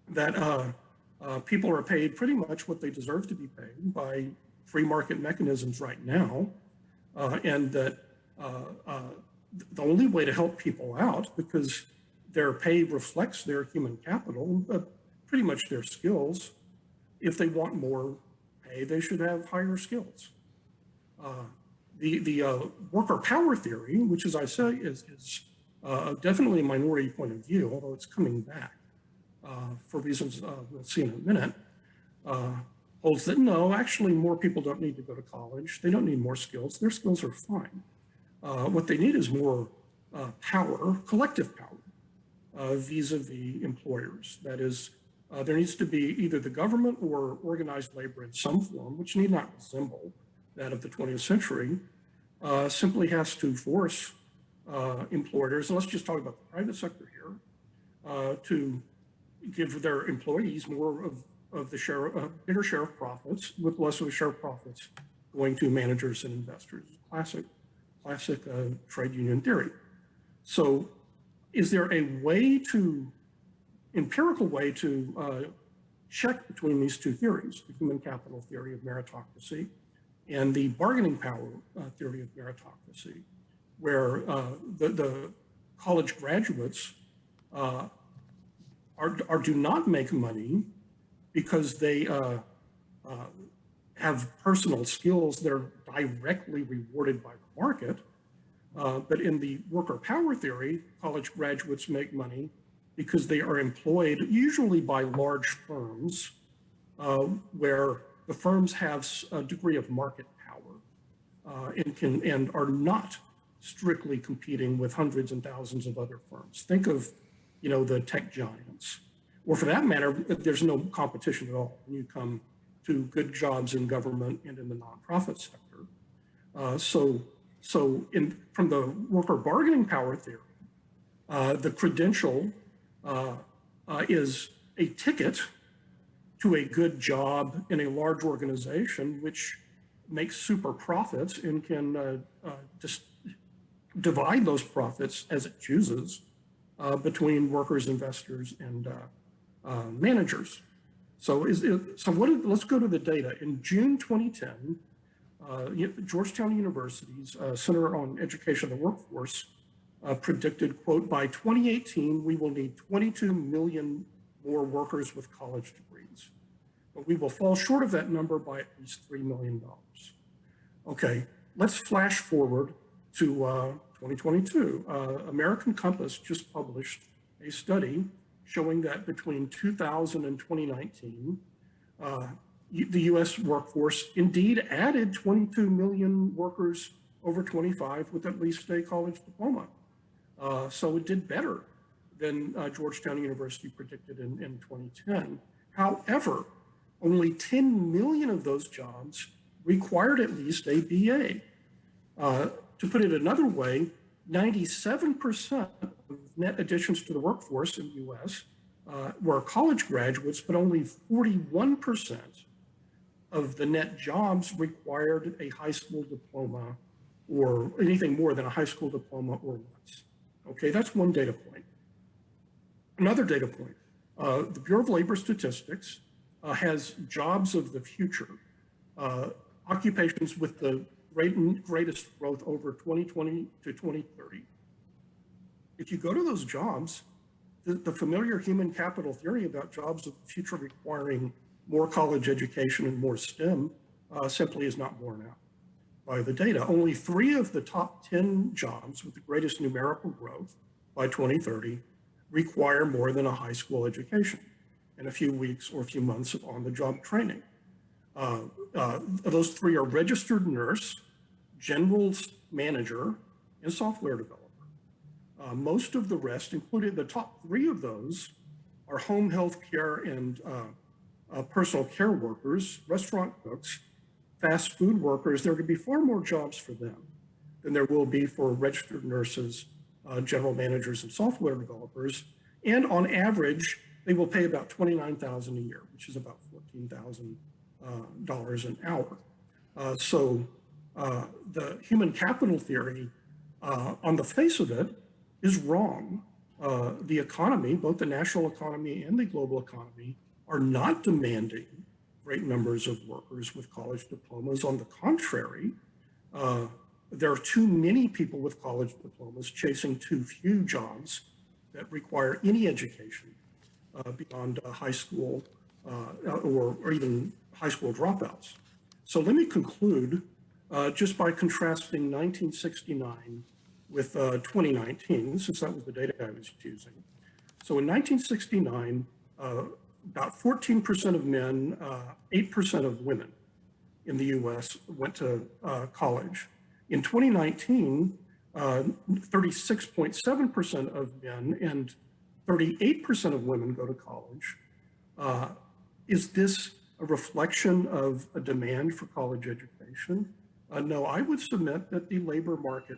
that people are paid pretty much what they deserve to be paid by free market mechanisms right now, and that the only way to help people out, because their pay reflects their human capital, pretty much their skills. If they want more pay, they should have higher skills. The worker power theory, which, as I say, is definitely a minority point of view, although it's coming back for reasons we'll see in a minute, holds that no, actually more people don't need to go to college. They don't need more skills. Their skills are fine. What they need is more power, collective power, vis-a-vis employers. That is, There needs to be either the government or organized labor in some form, which need not resemble that of the 20th century, simply has to force employers, and let's just talk about the private sector here, to give their employees more of the share, bigger share of profits, with less of a share of profits going to managers and investors. Classic trade union theory. So is there a way to, empirical way to check between these two theories, the human capital theory of meritocracy and the bargaining power theory of meritocracy, where the college graduates do not make money because they have personal skills that are directly rewarded by the market. But in the worker power theory, college graduates make money because they are employed usually by large firms where the firms have a degree of market power and are not strictly competing with hundreds and thousands of other firms. Think of, the tech giants, or for that matter, there's no competition at all when you come to good jobs in government and in the nonprofit sector. From the worker bargaining power theory, the credential is a ticket to a good job in a large organization, which makes super profits and can just divide those profits as it chooses between workers, investors, and managers. Let's go to the data. In June 2010, Georgetown University's Center on Education and the Workforce predicted, quote, by 2018, we will need 22 million more workers with college degrees, but we will fall short of that number by at least $3 million. Okay, let's flash forward to 2022. American Compass just published a study showing that between 2000 and 2019, the US workforce indeed added 22 million workers over 25 with at least a college diploma. So it did better than Georgetown University predicted in 2010. However, only 10 million of those jobs required at least a BA. To put it another way, 97% of net additions to the workforce in the US were college graduates, but only 41% of the net jobs required a high school diploma or anything more than a high school diploma or less. Okay, that's one data point. Another data point, the Bureau of Labor Statistics has jobs of the future, occupations with the greatest growth over 2020 to 2030. If you go to those jobs, the familiar human capital theory about jobs of the future requiring more college education and more STEM simply is not borne out by the data. Only 3 of the top 10 jobs with the greatest numerical growth by 2030 require more than a high school education and a few weeks or a few months of on-the-job training. Those 3 are registered nurse, general manager, and software developer. Most of the rest, including the top 3 of those, are home health care and personal care workers, restaurant cooks, fast food workers. There could be far more jobs for them than there will be for registered nurses, general managers, and software developers. And on average, they will pay about $29,000 a year, which is about $14,000 an hour. The human capital theory, on the face of it, is wrong. The economy, both the national economy and the global economy, are not demanding great numbers of workers with college diplomas. On the contrary, there are too many people with college diplomas chasing too few jobs that require any education beyond high school or even high school dropouts. So let me conclude just by contrasting 1969 with 2019, since that was the data I was using. So in 1969, about 14% of men, 8% of women in the US went to college. In 2019, 36.7% of men and 38% of women go to college. Is this a reflection of a demand for college education? No, I would submit that the labor market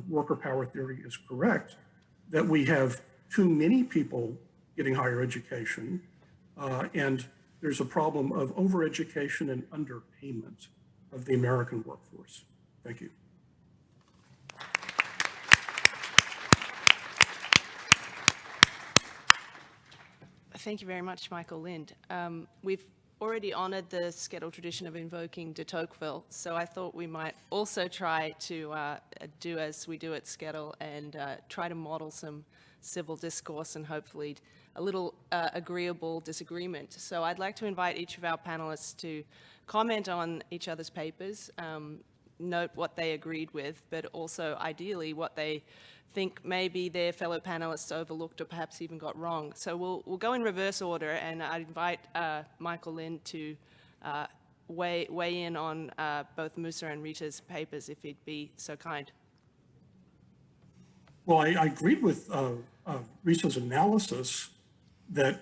worker power theory is correct, that we have too many people getting higher education, and there's a problem of overeducation and underpayment of the American workforce. Thank you. Thank you very much, Michael Lind. We've already honored the SCETL tradition of invoking de Tocqueville, so I thought we might also try to do as we do at SCETL and try to model some civil discourse and hopefully a little agreeable disagreement. So I'd like to invite each of our panelists to comment on each other's papers, note what they agreed with, but also ideally what they think maybe their fellow panelists overlooked or perhaps even got wrong. So we'll go in reverse order, and I'd invite Michael Lind to weigh in on both Musa and Rita's papers, if he'd be so kind. Well, I agreed with Risa's analysis that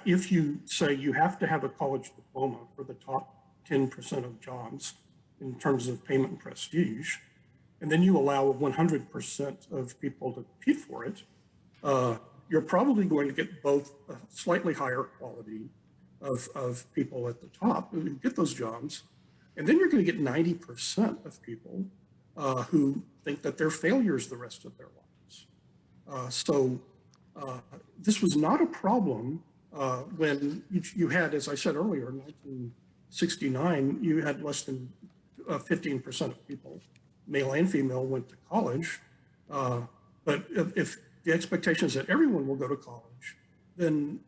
if you say you have to have a college diploma for the top 10% of jobs in terms of payment and prestige, and then you allow 100% of people to compete for it, you're probably going to get both a slightly higher quality of people at the top who get those jobs, and then you're going to get 90% of people who think that they're failures the rest of their lives. So this was not a problem when you had, as I said earlier, in 1969, you had less than 15% of people, male and female, went to college. But if the expectation is that everyone will go to college, then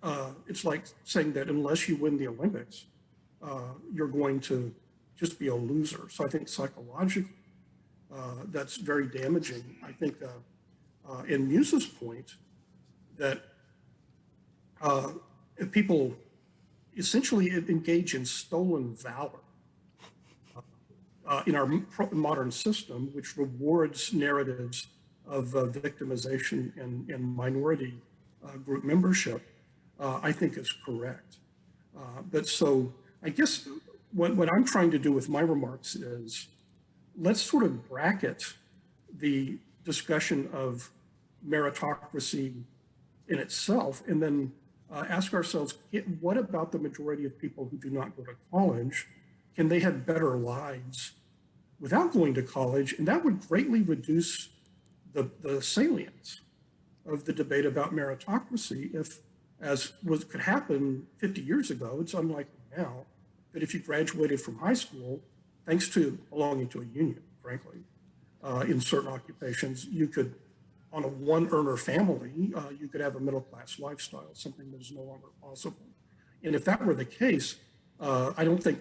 it's like saying that unless you win the Olympics, you're going to just be a loser. So I think psychologically, that's very damaging. I think in Musa's point that if people essentially engage in stolen valor in our modern system, which rewards narratives of victimization and minority group membership, I think is correct. But so I guess what I'm trying to do with my remarks is let's sort of bracket the discussion of meritocracy in itself and then ask ourselves, what about the majority of people who do not go to college? Can they have better lives without going to college? And that would greatly reduce the salience of the debate about meritocracy if, as could happen 50 years ago, it's unlikely now, that if you graduated from high school, thanks to belonging to a union, frankly, in certain occupations, you could, on a one-earner family, you could have a middle-class lifestyle, something that is no longer possible. And if that were the case, I don't think,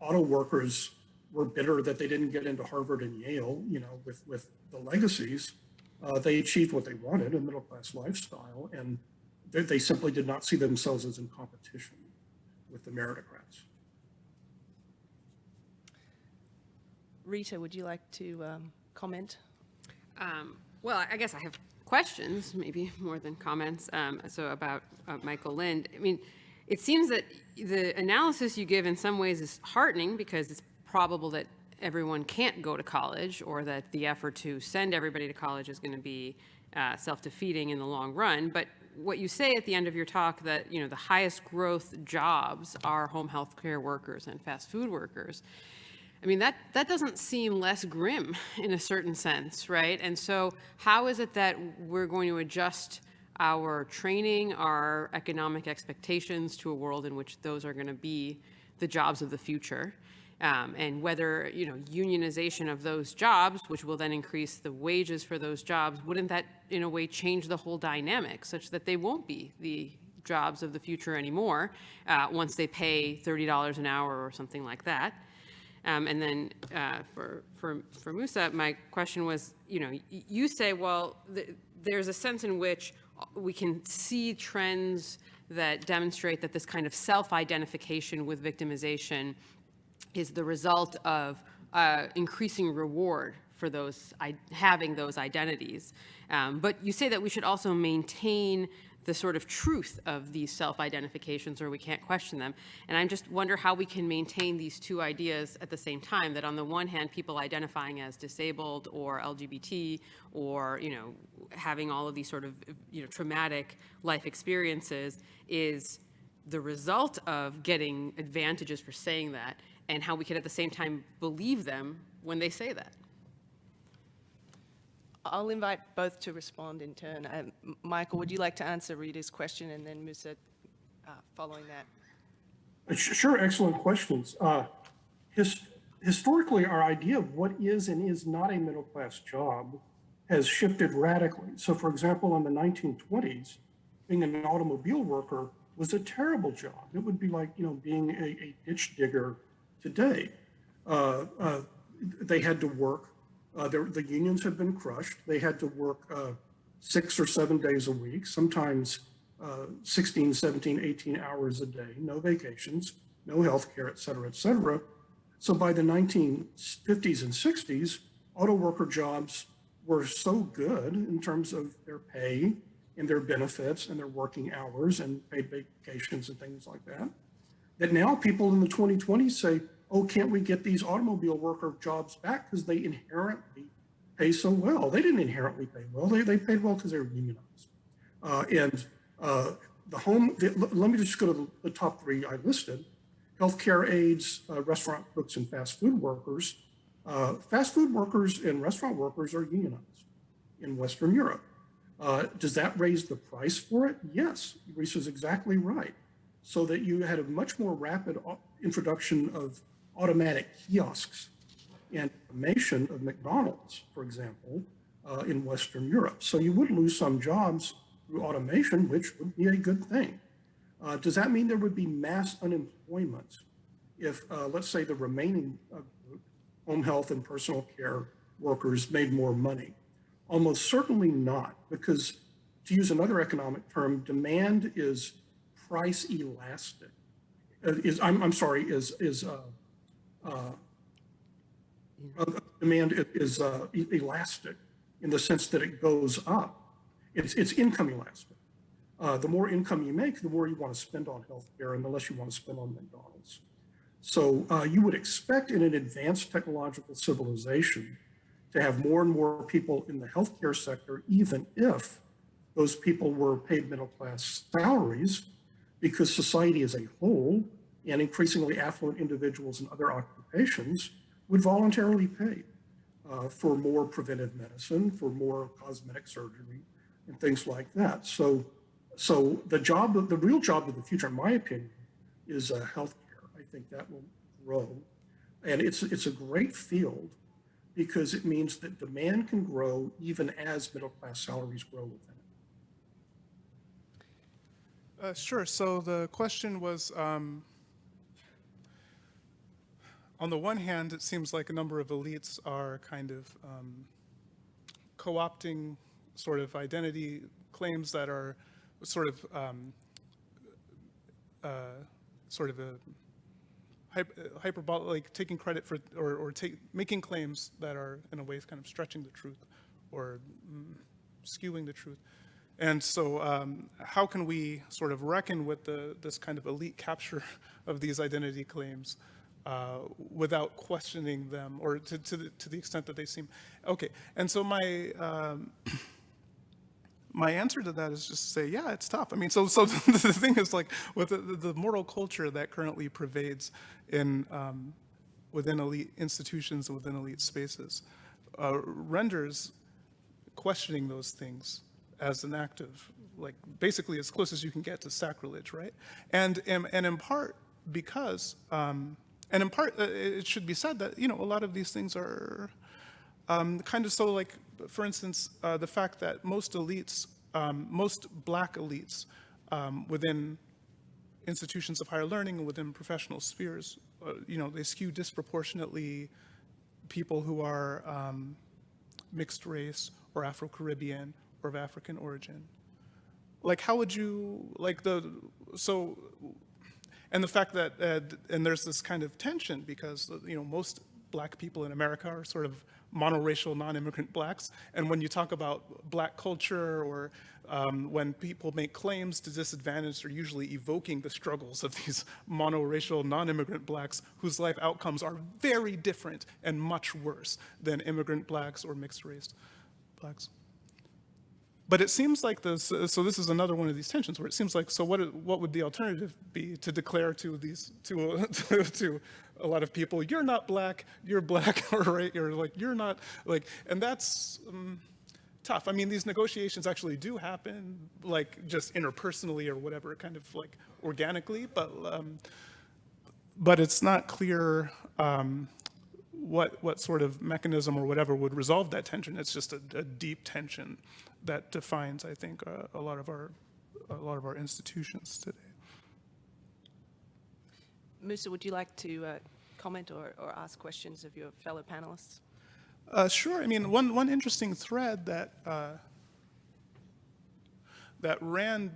auto workers were bitter that they didn't get into Harvard and Yale, with the legacies. They achieved what they wanted, a middle-class lifestyle, and they simply did not see themselves as in competition with the meritocrats. Rita, would you like to comment? Well, I guess I have questions, maybe more than comments, so about Michael Lind. I mean, it seems that the analysis you give in some ways is heartening because it's probable that everyone can't go to college or that the effort to send everybody to college is going to be self-defeating in the long run. But what you say at the end of your talk that, the highest growth jobs are home health care workers and fast food workers. I mean, that doesn't seem less grim in a certain sense, right? And so how is it that we're going to adjust our training, our economic expectations to a world in which those are going to be the jobs of the future? And whether, unionization of those jobs, which will then increase the wages for those jobs, wouldn't that, in a way, change the whole dynamic such that they won't be the jobs of the future anymore once they pay $30 an hour or something like that? And then for Musa, my question was, you say, well, there's a sense in which we can see trends that demonstrate that this kind of self-identification with victimization is the result of increasing reward for those having those identities. But you say that we should also maintain the sort of truth of these self-identifications, or we can't question them. And I just wonder how we can maintain these two ideas at the same time, that on the one hand, people identifying as disabled or LGBT or, you know, having all of these sort of, you know, traumatic life experiences is the result of getting advantages for saying that, and how we can at the same time believe them when they say that. I'll invite both to respond in turn. Michael, would you like to answer Rita's question, and then Musa following that? Sure, excellent questions. Historically, our idea of what is and is not a middle-class job has shifted radically. So for example, in the 1920s, being an automobile worker was a terrible job. It would be like, you know, being a ditch digger today. They had to work. The unions had been crushed. They had to work 6 or 7 days a week, sometimes 16, 17, 18 hours a day, no vacations, no health care, et cetera, et cetera. So by the 1950s and 60s, auto worker jobs were so good in terms of their pay and their benefits and their working hours and paid vacations and things like that, that now people in the 2020s say, oh, can't we get these automobile worker jobs back because they inherently pay so well? They didn't inherently pay well. They paid well because they were unionized. Let me just go to the top three I listed: healthcare aides, restaurant cooks, and fast food workers. Fast food workers and restaurant workers are unionized in Western Europe. Does that raise the price for it? Yes, Reese is exactly right. So that you had a much more rapid introduction of automatic kiosks and automation of McDonald's, for example, in Western Europe. So you would lose some jobs through automation, which would be a good thing. Does that mean there would be mass unemployment if, let's say, the remaining home health and personal care workers made more money? Almost certainly not, because to use another economic term, demand is price elastic. Demand is elastic in the sense that it goes up. It's income elastic. The more income you make, the more you want to spend on healthcare, and the less you want to spend on McDonald's. So you would expect in an advanced technological civilization to have more and more people in the healthcare sector, even if those people were paid middle-class salaries, because society as a whole and increasingly affluent individuals in other occupations would voluntarily pay for more preventive medicine, for more cosmetic surgery, and things like that. So the real job of the future, in my opinion, is healthcare. I think that will grow, and it's a great field because it means that demand can grow even as middle-class salaries grow within it. Sure. So the question was, on the one hand, it seems like a number of elites are kind of co-opting sort of identity claims that are sort of hyperbolic, like taking credit for or making claims that are in a way kind of stretching the truth or skewing the truth. And so how can we sort of reckon with this kind of elite capture of these identity claims without questioning them, or to the extent that they seem okay? And so my answer to that is just to say, yeah, it's tough. I mean, so the thing is, like, with the moral culture that currently pervades in within elite institutions and within elite spaces, renders questioning those things as an act of, like, basically as close as you can get to sacrilege, right? And in part because, it should be said that, you know, a lot of these things are kind of so, like, for instance, the fact that most elites, most Black elites within institutions of higher learning and within professional spheres, you know, they skew disproportionately people who are mixed race or Afro-Caribbean or of African origin. Like, how would you, like, and the fact that, and there's this kind of tension because, you know, most Black people in America are sort of monoracial non-immigrant blacks. And when you talk about black culture or when people make claims to disadvantage, they're usually evoking the struggles of these monoracial non-immigrant blacks whose life outcomes are very different and much worse than immigrant blacks or mixed race blacks. But it seems like this, so this is another one of these tensions where it seems like, so what would the alternative be to declare to these, to a lot of people, you're not black, you're black, or right, you're like, you're not, like, and that's tough. I mean, these negotiations actually do happen, like just interpersonally or whatever, kind of like organically, but it's not clear what sort of mechanism or whatever would resolve that tension. It's just a deep tension that defines, I think, a lot of our institutions today. Musa, would you like to comment or ask questions of your fellow panelists? Sure. I mean, one interesting thread that that ran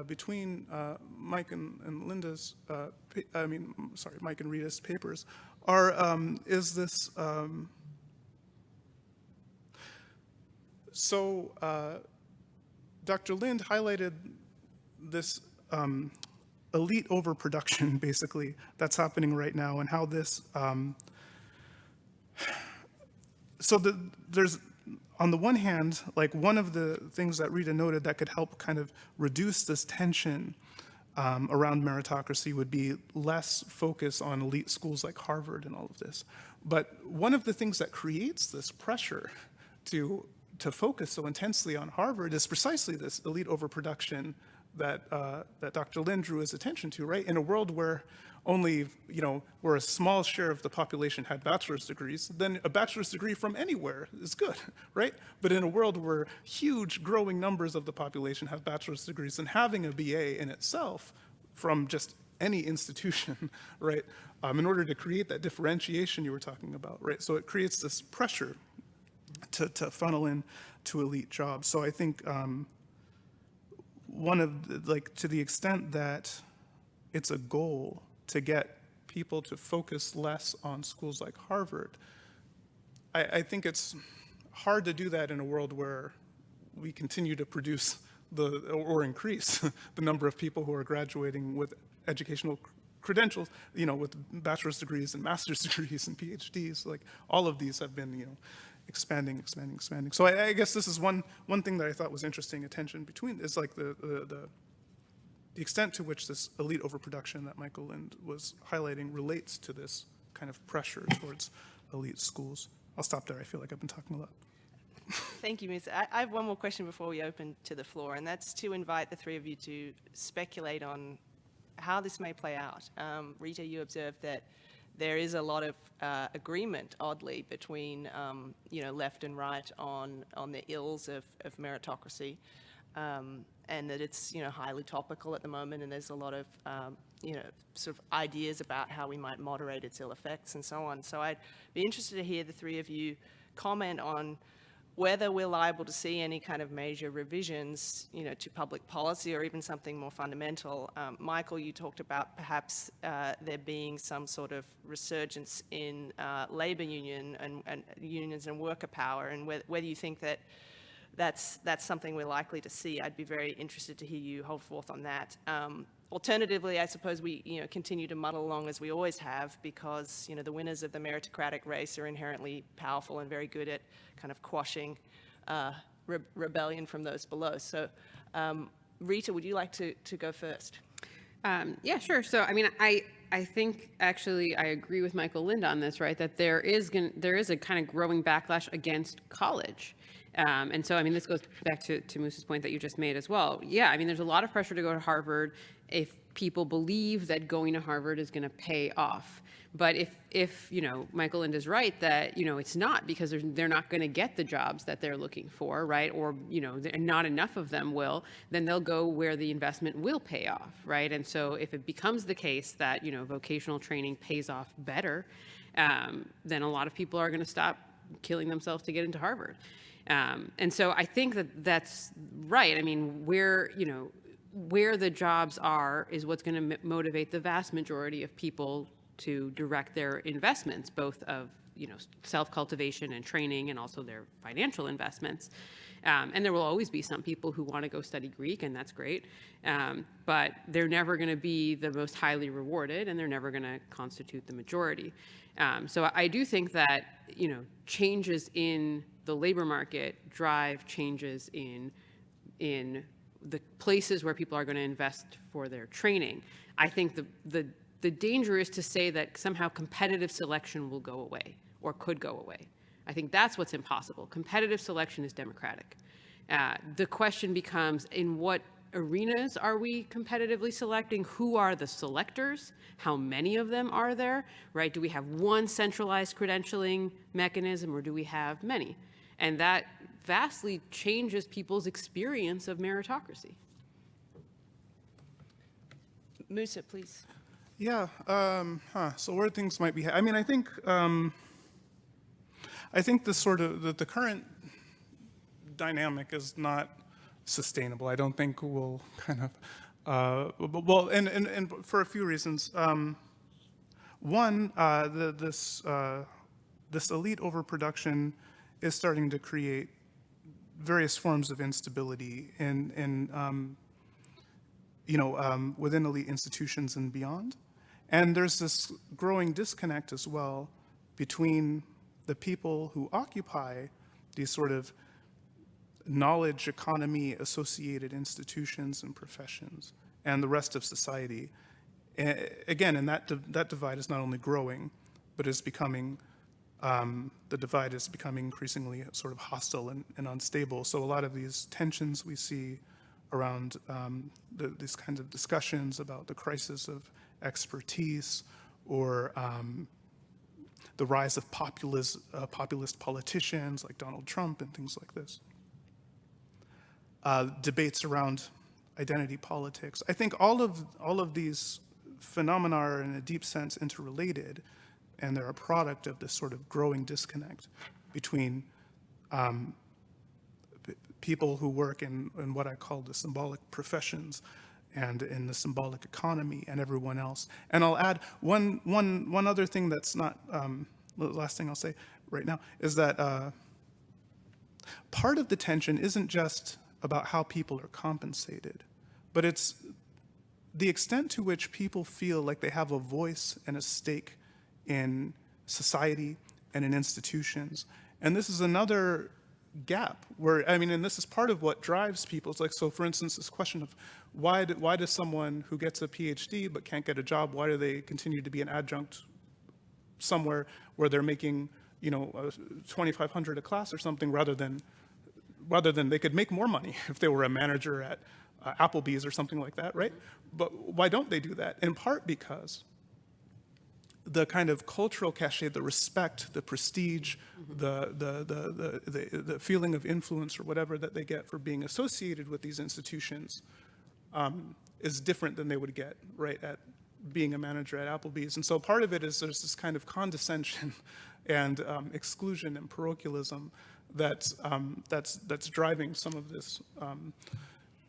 between Mike and Linda's, Mike and Rita's papers, is this. Dr. Lind highlighted this elite overproduction, basically, that's happening right now, and how this. There's, on the one hand, like one of the things that Rita noted that could help kind of reduce this tension around meritocracy would be less focus on elite schools like Harvard and all of this. But one of the things that creates this pressure to focus so intensely on Harvard is precisely this elite overproduction that Dr. Lind drew his attention to, right? In a world where only, where a small share of the population had bachelor's degrees, then a bachelor's degree from anywhere is good, right? But in a world where huge growing numbers of the population have bachelor's degrees, then having a BA in itself from just any institution, right? In order to create that differentiation you were talking about, right? So it creates this pressure to funnel in to elite jobs. So I think to the extent that it's a goal to get people to focus less on schools like Harvard, I think it's hard to do that in a world where we continue to produce or increase the number of people who are graduating with educational credentials, with bachelor's degrees and master's degrees and PhDs. Like all of these have been, expanding. So I guess this is one thing that I thought was interesting. Attention between is like the extent to which this elite overproduction that Michael Lind was highlighting relates to this kind of pressure towards elite schools. I'll stop there. I feel like I've been talking a lot. Thank you, Musa. I have one more question before we open to the floor, and that's to invite the three of you to speculate on how this may play out. Rita, you observed that there is a lot of agreement, oddly, between left and right on the ills of meritocracy, and that it's highly topical at the moment, and there's a lot of sort of ideas about how we might moderate its ill effects and so on. So I'd be interested to hear the three of you comment on whether we're liable to see any kind of major revisions, to public policy or even something more fundamental. Michael, you talked about perhaps there being some sort of resurgence in labor union and unions and worker power, and whether you think that that's something we're likely to see. I'd be very interested to hear you hold forth on that. Alternatively, I suppose we continue to muddle along as we always have, because the winners of the meritocratic race are inherently powerful and very good at kind of quashing rebellion from those below. So, Rita, would you like to go first? Yeah, sure. So, I mean, I think actually I agree with Michael Lind on this, right? That there is a kind of growing backlash against college. And so, I mean, this goes back to Musa's point that you just made as well. Yeah, I mean, there's a lot of pressure to go to Harvard if people believe that going to Harvard is going to pay off. But if Michael Lind is right that, it's not, because they're not going to get the jobs that they're looking for, right? Or, not enough of them will, then they'll go where the investment will pay off, right? And so if it becomes the case that, vocational training pays off better, then a lot of people are going to stop killing themselves to get into Harvard. And so I think that that's right. I mean, where the jobs are is what's going to motivate the vast majority of people to direct their investments, both of self-cultivation and training, and also their financial investments. And there will always be some people who want to go study Greek, and that's great. But they're never going to be the most highly rewarded, and they're never going to constitute the majority. So I do think that, changes in the labor market drive changes in the places where people are going to invest for their training. I think the danger is to say that somehow competitive selection will go away or could go away. I think that's what's impossible. Competitive selection is democratic. The question becomes, in what arenas are we competitively selecting? Who are the selectors? How many of them are there, right? Do we have one centralized credentialing mechanism, or do we have many? And that vastly changes people's experience of meritocracy. Musa, please. Yeah, so where things might be, I mean, I think the sort of, the current dynamic is not sustainable. I don't think we'll kind of, well, and for a few reasons. One, this elite overproduction is starting to create various forms of instability within elite institutions and beyond. And there's this growing disconnect as well between the people who occupy these sort of knowledge economy associated institutions and professions and the rest of society. Again, and that divide is not only growing, but is becoming, the divide is becoming increasingly sort of hostile and unstable. So a lot of these tensions we see around these kinds of discussions about the crisis of expertise, or the rise of populist politicians like Donald Trump and things like this. Debates around identity politics. I think all of these phenomena are in a deep sense interrelated, and they're a product of this sort of growing disconnect between people who work in what I call the symbolic professions and in the symbolic economy and everyone else. And I'll add one other thing that's not, the last thing I'll say right now, is that part of the tension isn't just about how people are compensated, but it's the extent to which people feel like they have a voice and a stake in society and in institutions. And this is another gap where, I mean, and this is part of what drives people. It's like, so for instance, this question of why does someone who gets a PhD but can't get a job, why do they continue to be an adjunct somewhere where they're making, $2,500 a class or something, rather than they could make more money if they were a manager at Applebee's or something like that, right? But why don't they do that? In part because the kind of cultural cachet, the respect, the prestige, the feeling of influence or whatever that they get for being associated with these institutions is different than they would get, right, at being a manager at Applebee's. And so part of it is there's this kind of condescension and exclusion and parochialism that's driving some of this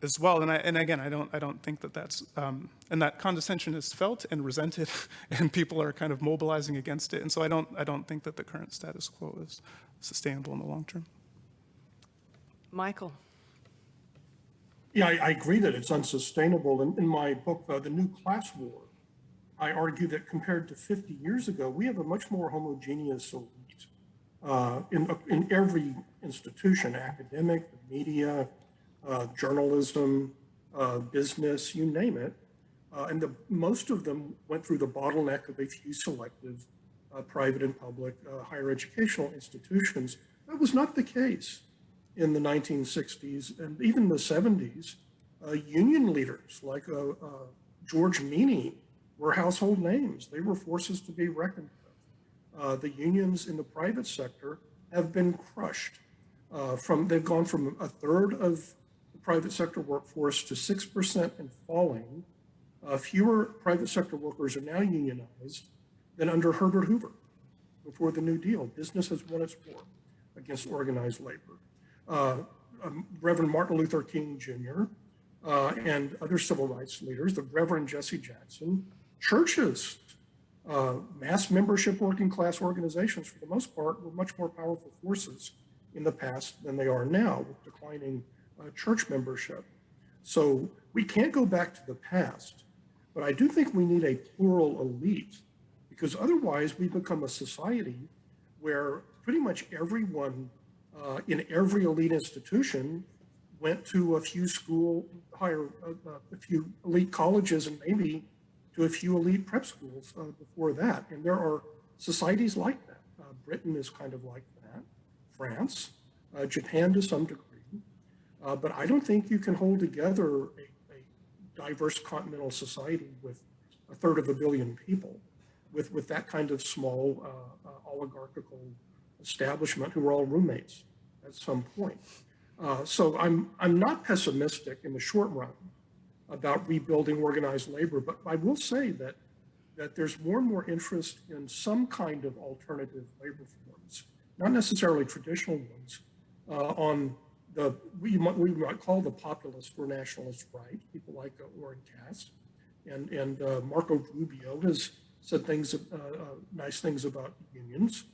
as well. And again, I don't think that that's and that condescension is felt and resented, and people are kind of mobilizing against it. And so I don't think that the current status quo is sustainable in the long term. Michael. Yeah, I agree that it's unsustainable. In my book, The New Class War, I argue that compared to 50 years ago, we have a much more homogeneous elite in every institution, academic, the media, journalism, business, you name it. And most of them went through the bottleneck of a few selective private and public higher educational institutions. That was not the case in the 1960s and even the 70s. Union leaders like George Meany were household names. They were forces to be reckoned with. The unions in the private sector have been crushed. They've gone from a third of the private sector workforce to 6% and falling. Fewer private sector workers are now unionized than under Herbert Hoover before the New Deal. Business has won its war against organized labor. Reverend Martin Luther King Jr. And other civil rights leaders, the Reverend Jesse Jackson, churches Mass membership working class organizations, for the most part, were much more powerful forces in the past than they are now with declining church membership. So we can't go back to the past, but I do think we need a plural elite, because otherwise we become a society where pretty much everyone in every elite institution went to a few a few elite colleges, and maybe to a few elite prep schools before that. And there are societies like that. Britain is kind of like that, France, Japan to some degree. But I don't think you can hold together a diverse continental society with 1/3 of a billion people with that kind of small oligarchical establishment who are all roommates at some point. So I'm not pessimistic in the short run about rebuilding organized labor, but I will say that there's more and more interest in some kind of alternative labor forms, not necessarily traditional ones, on the we might call the populist or nationalist right, people like Orrin Cass, and Marco Rubio has said things, nice things about unions,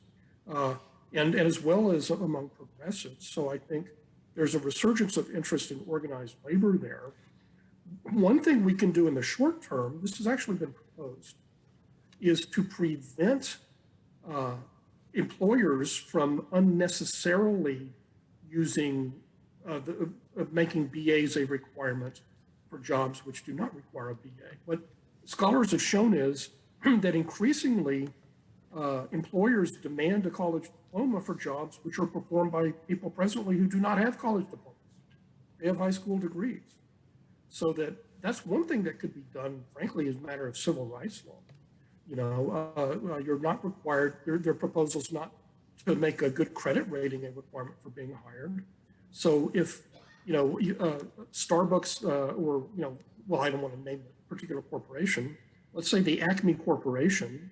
and as well as among progressives. So I think there's a resurgence of interest in organized labor there. One thing we can do in the short term, this has actually been proposed, is to prevent employers from unnecessarily using making BAs a requirement for jobs which do not require a BA. What scholars have shown is that increasingly employers demand a college diploma for jobs which are performed by people presently who do not have college diplomas. They have high school degrees. So that's one thing that could be done, frankly, as a matter of civil rights law. You know, you're not required, their proposal's not to make a good credit rating a requirement for being hired. So if, you know, Starbucks or, you know, well, I don't want to name a particular corporation, let's say the Acme Corporation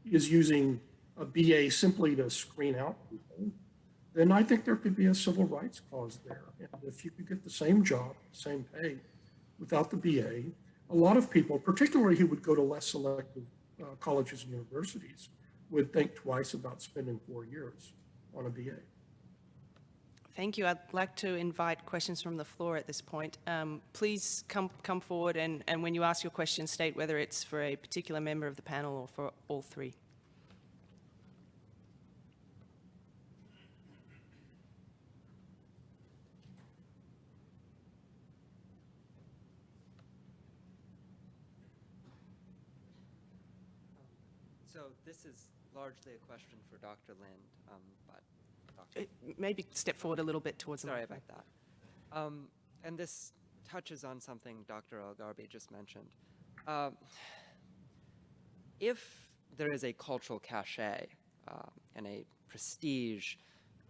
is using a BA simply to screen out people, then I think there could be a civil rights clause there. And if you could get the same job, same pay, without the BA, a lot of people, particularly who would go to less selective colleges and universities, would think twice about spending 4 years on a BA. Thank you. I'd like to invite questions from the floor at this point. Please come forward, and when you ask your question, state whether it's for a particular member of the panel or for all three. So this is largely a question for Dr. Lind, but Dr. Maybe step forward a little bit towards the Sorry microphone. about that. And this touches on something Dr. El-Garbi just mentioned. If there is a cultural cachet and a prestige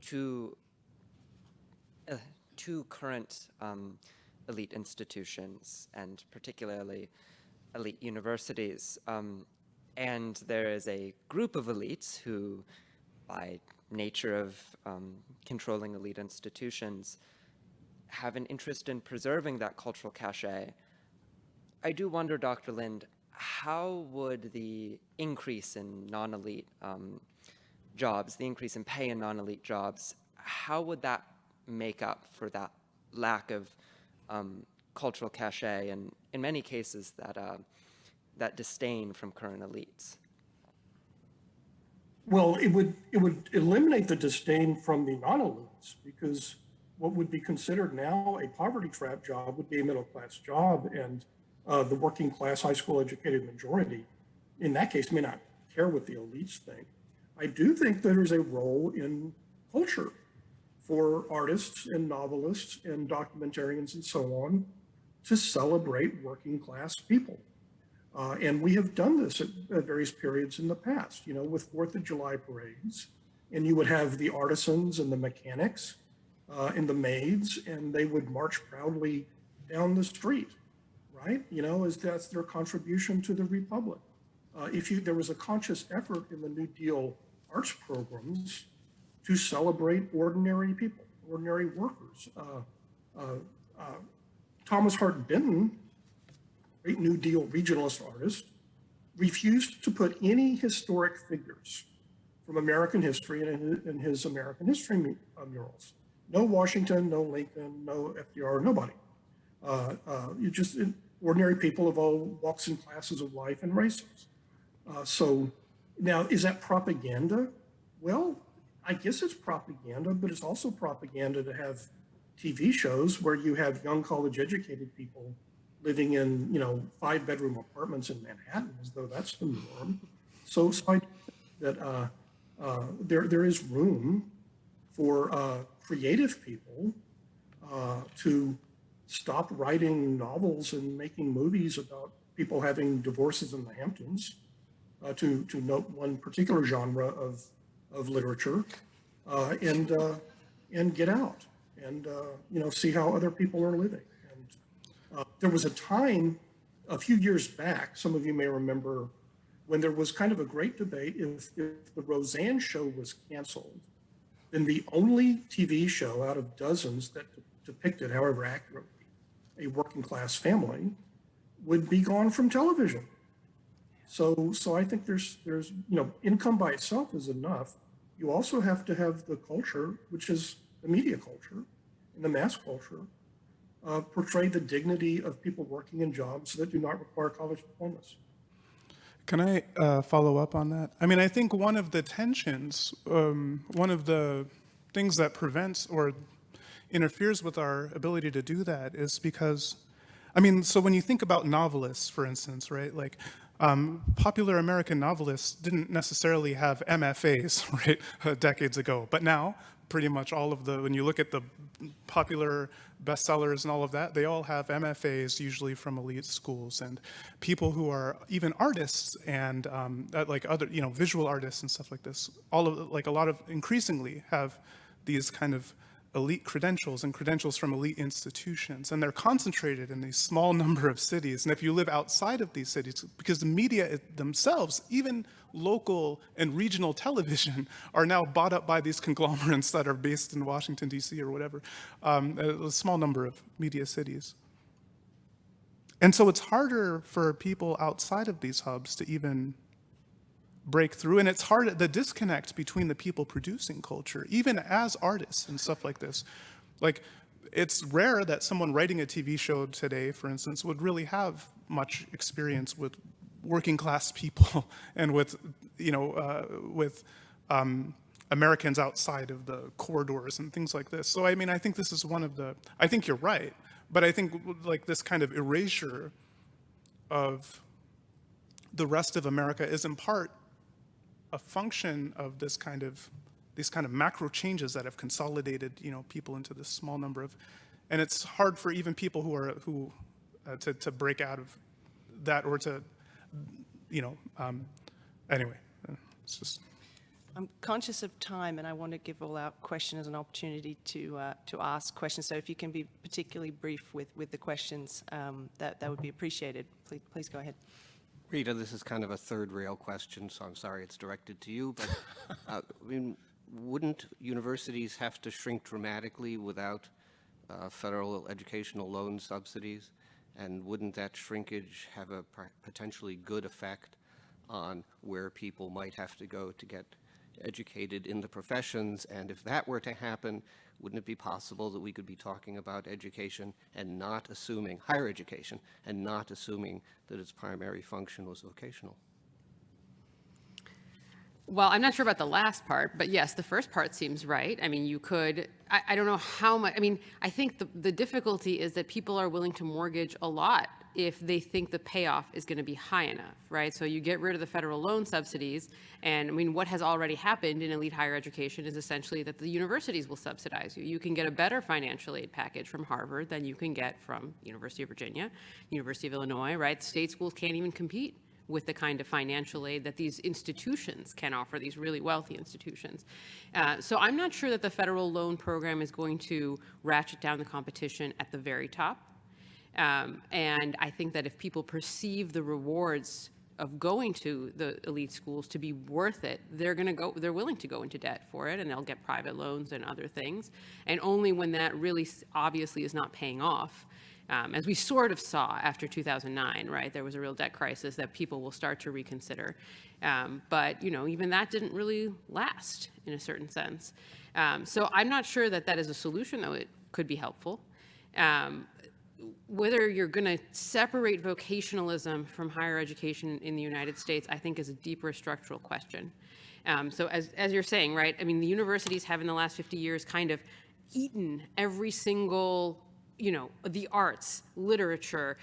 to current elite institutions, and particularly elite universities, and there is a group of elites who, by nature of controlling elite institutions, have an interest in preserving that cultural cachet. I do wonder, Dr. Lind, how would the increase in non-elite jobs, the increase in pay in non-elite jobs, how would that make up for that lack of cultural cachet, and in many cases that disdain from current elites? Well, it would eliminate the disdain from the non-elites, because what would be considered now a poverty trap job would be a middle-class job, and the working class, high school educated majority, in that case, may not care what the elites think. I do think there's a role in culture for artists and novelists and documentarians and so on to celebrate working class people. And we have done this at various periods in the past, you know, with 4th of July parades, and you would have the artisans and the mechanics and the maids, and they would march proudly down the street, right? You know, as that's their contribution to the Republic. There was a conscious effort in the New Deal arts programs to celebrate ordinary people, ordinary workers. Thomas Hart Benton, great New Deal regionalist artist, refused to put any historic figures from American history in his American history murals. No Washington, no Lincoln, no FDR, nobody. You just ordinary people of all walks and classes of life and races. So now, is that propaganda? Well, I guess it's propaganda, but it's also propaganda to have TV shows where you have young college-educated people living in, 5-bedroom apartments in Manhattan, as though that's the norm. So I think that there is room for creative people to stop writing novels and making movies about people having divorces in the Hamptons, to note one particular genre of literature, and get out and see how other people are living. And there was a time a few years back, some of you may remember, when there was kind of a great debate if the Roseanne show was canceled, then the only TV show out of dozens that depicted, however accurately, a working class family would be gone from television. So I think there's income by itself is enough. You also have to have the culture, which is the media culture and the mass culture, portray the dignity of people working in jobs that do not require college diplomas. Can I follow up on that? I mean, I think one of the tensions, one of the things that prevents or interferes with our ability to do that is because, so when you think about novelists, for instance, right, like popular American novelists didn't necessarily have MFAs, right, decades ago, but now pretty much all of when you look at the popular bestsellers and all of that, they all have MFAs, usually from elite schools, and people who are even artists and like other, visual artists and stuff like this, a lot of increasingly have these kind of elite credentials and credentials from elite institutions, and they're concentrated in these small number of cities. And if you live outside of these cities, because the media themselves, even local and regional television, are now bought up by these conglomerates that are based in Washington, D.C. or whatever, a small number of media cities. And so it's harder for people outside of these hubs to even break through, and it's hard, the disconnect between the people producing culture, even as artists and stuff like this. Like, it's rare that someone writing a TV show today, for instance, would really have much experience with working class people and with, Americans outside of the corridors and things like this. So, I think this is one of I think you're right, but I think like this kind of erasure of the rest of America is in part a function of these kind of macro changes that have consolidated, people into this small number of, and it's hard for even people to break out of that or to, anyway, it's just. I'm conscious of time, and I want to give all our questioners an opportunity to ask questions. So if you can be particularly brief with the questions, that would be appreciated. Please go ahead. Rita, this is kind of a third rail question, so I'm sorry it's directed to you, but wouldn't universities have to shrink dramatically without federal educational loan subsidies? And wouldn't that shrinkage have a potentially good effect on where people might have to go to get educated in the professions? And if that were to happen, wouldn't it be possible that we could be talking about education and not assuming, higher education, and not assuming that its primary function was vocational? Well, I'm not sure about the last part, but yes, the first part seems right. You could, I don't know how much, I think the difficulty is that people are willing to mortgage a lot if they think the payoff is going to be high enough, right? So you get rid of the federal loan subsidies, and what has already happened in elite higher education is essentially that the universities will subsidize you. You can get a better financial aid package from Harvard than you can get from University of Virginia, University of Illinois, right? State schools can't even compete with the kind of financial aid that these institutions can offer, these really wealthy institutions. So I'm not sure that the federal loan program is going to ratchet down the competition at the very top. And I think that if people perceive the rewards of going to the elite schools to be worth it, they're willing to go into debt for it, and they'll get private loans and other things. And only when that really obviously is not paying off, as we sort of saw after 2009, right? There was a real debt crisis that people will start to reconsider. But, you know, even that didn't really last in a certain sense. So I'm not sure that that is a solution, though it could be helpful. Whether you're going to separate vocationalism from higher education in the United States, I think is a deeper structural question. So as you're saying, right, I mean, the universities have in the last 50 years kind of eaten every single, you know, the arts, literature,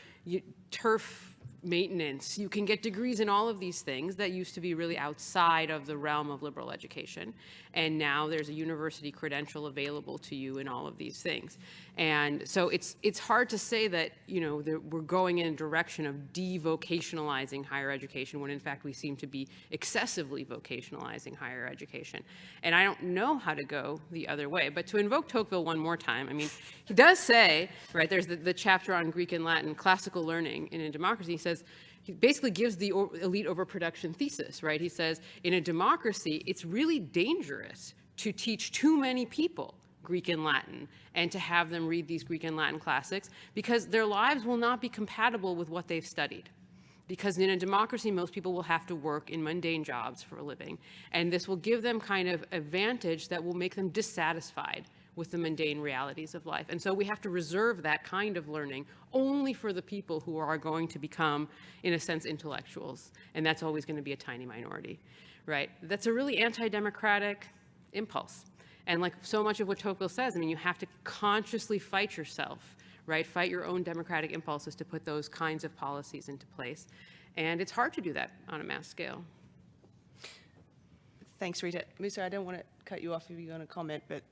turf maintenance. You can get degrees in all of these things that used to be really outside of the realm of liberal education. And now there's a university credential available to you in all of these things. And so it's hard to say that, you know, we're going in a direction of devocationalizing higher education when in fact we seem to be excessively vocationalizing higher education. And I don't know how to go the other way. But to invoke Tocqueville one more time, I mean, he does say, right, there's the chapter on Greek and Latin classical learning in A Democracy. He says, he basically gives the elite overproduction thesis, right? He says, in a democracy, it's really dangerous to teach too many people Greek and Latin and to have them read these Greek and Latin classics because their lives will not be compatible with what they've studied. Because in a democracy, most people will have to work in mundane jobs for a living. And this will give them kind of advantage that will make them dissatisfied with the mundane realities of life. And so we have to reserve that kind of learning only for the people who are going to become, in a sense, intellectuals. And that's always going to be a tiny minority, right? That's a really anti-democratic impulse. And like so much of what Tocqueville says, I mean, you have to consciously fight yourself, right? Fight your own democratic impulses to put those kinds of policies into place. And it's hard to do that on a mass scale. Thanks, Rita. Musa, I don't want to cut you off if you're going to comment, but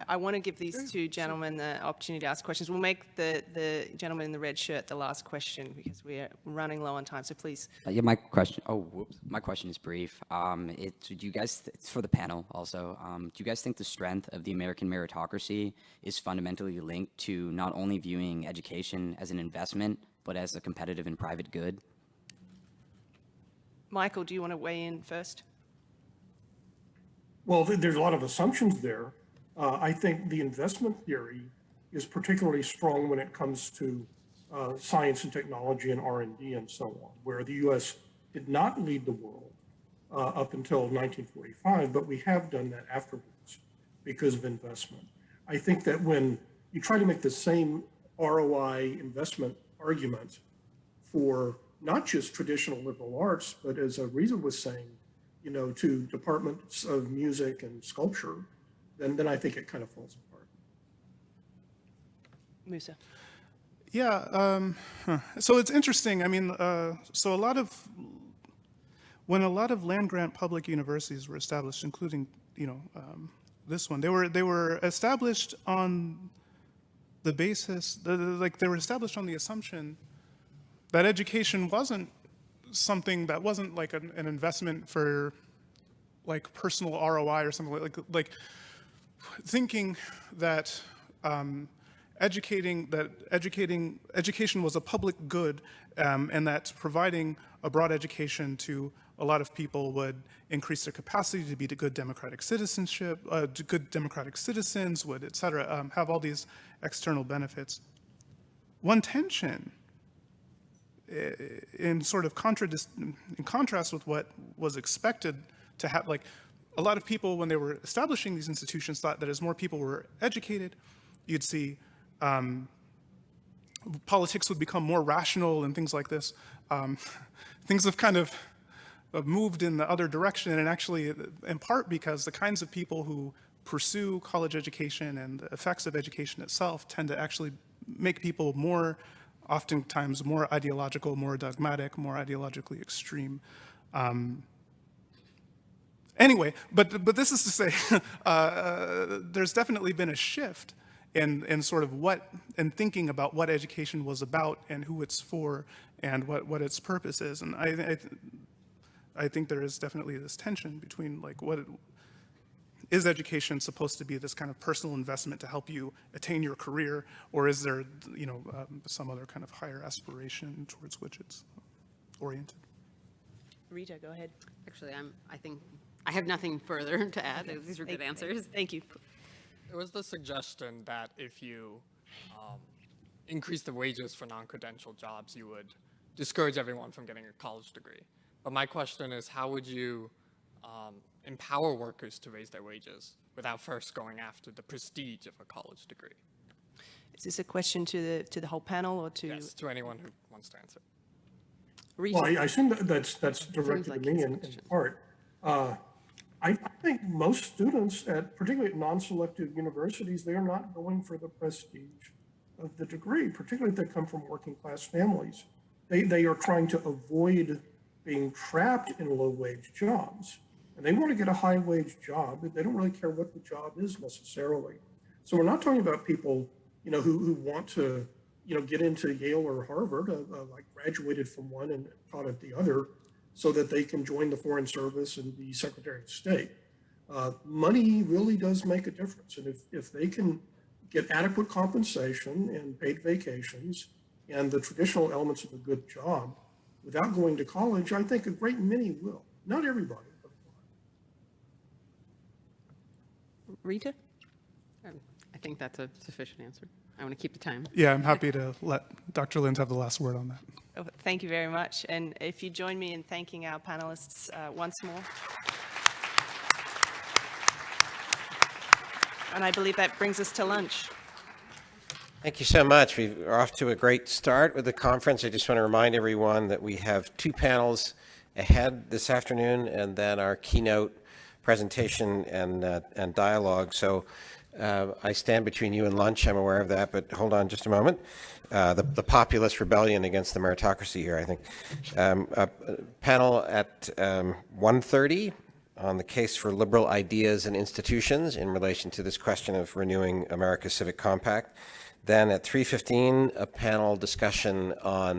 I want to give these two gentlemen the opportunity to ask questions. We'll make the gentleman in the red shirt the last question because we are running low on time, so please. Yeah, my question. Oh, whoops. My question is brief. It's for the panel also. Do you guys think the strength of the American meritocracy is fundamentally linked to not only viewing education as an investment, but as a competitive and private good? Michael, do you want to weigh in first? Well, there's a lot of assumptions there. I think the investment theory is particularly strong when it comes to science and technology and R&D and so on, where the U.S. did not lead the world up until 1945, but we have done that afterwards because of investment. I think that when you try to make the same ROI investment argument for not just traditional liberal arts, but as Rita was saying, you know, to departments of music and sculpture, then I think it kind of falls apart. Musa. Yeah, so it's interesting. I mean, so when a lot of land-grant public universities were established, including, you know, this one, they were established on the basis, they were established on the assumption that education wasn't something that wasn't like an investment for like personal ROI or something like thinking that education was a public good and that providing a broad education to a lot of people would increase their capacity to be good democratic citizenship, good democratic citizens, would, et cetera, have all these external benefits. One tension in sort of in contrast with what was expected to have, like a lot of people when they were establishing these institutions thought that as more people were educated, you'd see politics would become more rational and things like this. Things have kind of moved in the other direction, and actually in part because the kinds of people who pursue college education and the effects of education itself tend to actually make people oftentimes more ideological, more dogmatic, more ideologically extreme. Anyway, but this is to say, there's definitely been a shift in sort of in thinking about what education was about and who it's for and what its purpose is. And I think there is definitely this tension between like is education supposed to be this kind of personal investment to help you attain your career, or is there, you know, some other kind of higher aspiration towards which it's oriented? Rita, go ahead. Actually, I think I have nothing further to add. These were good answers. Thank you. It was the suggestion that if you increase the wages for non-credential jobs, you would discourage everyone from getting a college degree. But my question is, how would you empower workers to raise their wages without first going after the prestige of a college degree? Is this a question to the whole panel or to Yes, to anyone who wants to answer. Rita? Well, I assume that's directed like to me his in question. part. I think most students, particularly at non-selective universities, they are not going for the prestige of the degree, particularly if they come from working class families. They are trying to avoid being trapped in low-wage jobs. And they want to get a high-wage job. They don't really care what the job is necessarily. So we're not talking about people, who want to, get into Yale or Harvard, like graduated from one and taught at the other, so that they can join the Foreign Service and be Secretary of State. Money really does make a difference. And if they can get adequate compensation and paid vacations and the traditional elements of a good job without going to college, I think a great many will. Not everybody, but a lot. Rita? I think that's a sufficient answer. I want to keep the time. Yeah, I'm happy to let Dr. Linz have the last word on that. Oh, thank you very much. And if you join me in thanking our panelists once more. And I believe that brings us to lunch. Thank you so much. We're off to a great start with the conference. I just want to remind everyone that we have 2 panels ahead this afternoon, and then our keynote presentation and dialogue. So I stand between you and lunch. I'm aware of that, but hold on just a moment. The populist rebellion against the meritocracy here, I think. A panel at 1:30 on the case for liberal ideas and institutions in relation to this question of renewing America's civic compact. Then at 3:15, a panel discussion on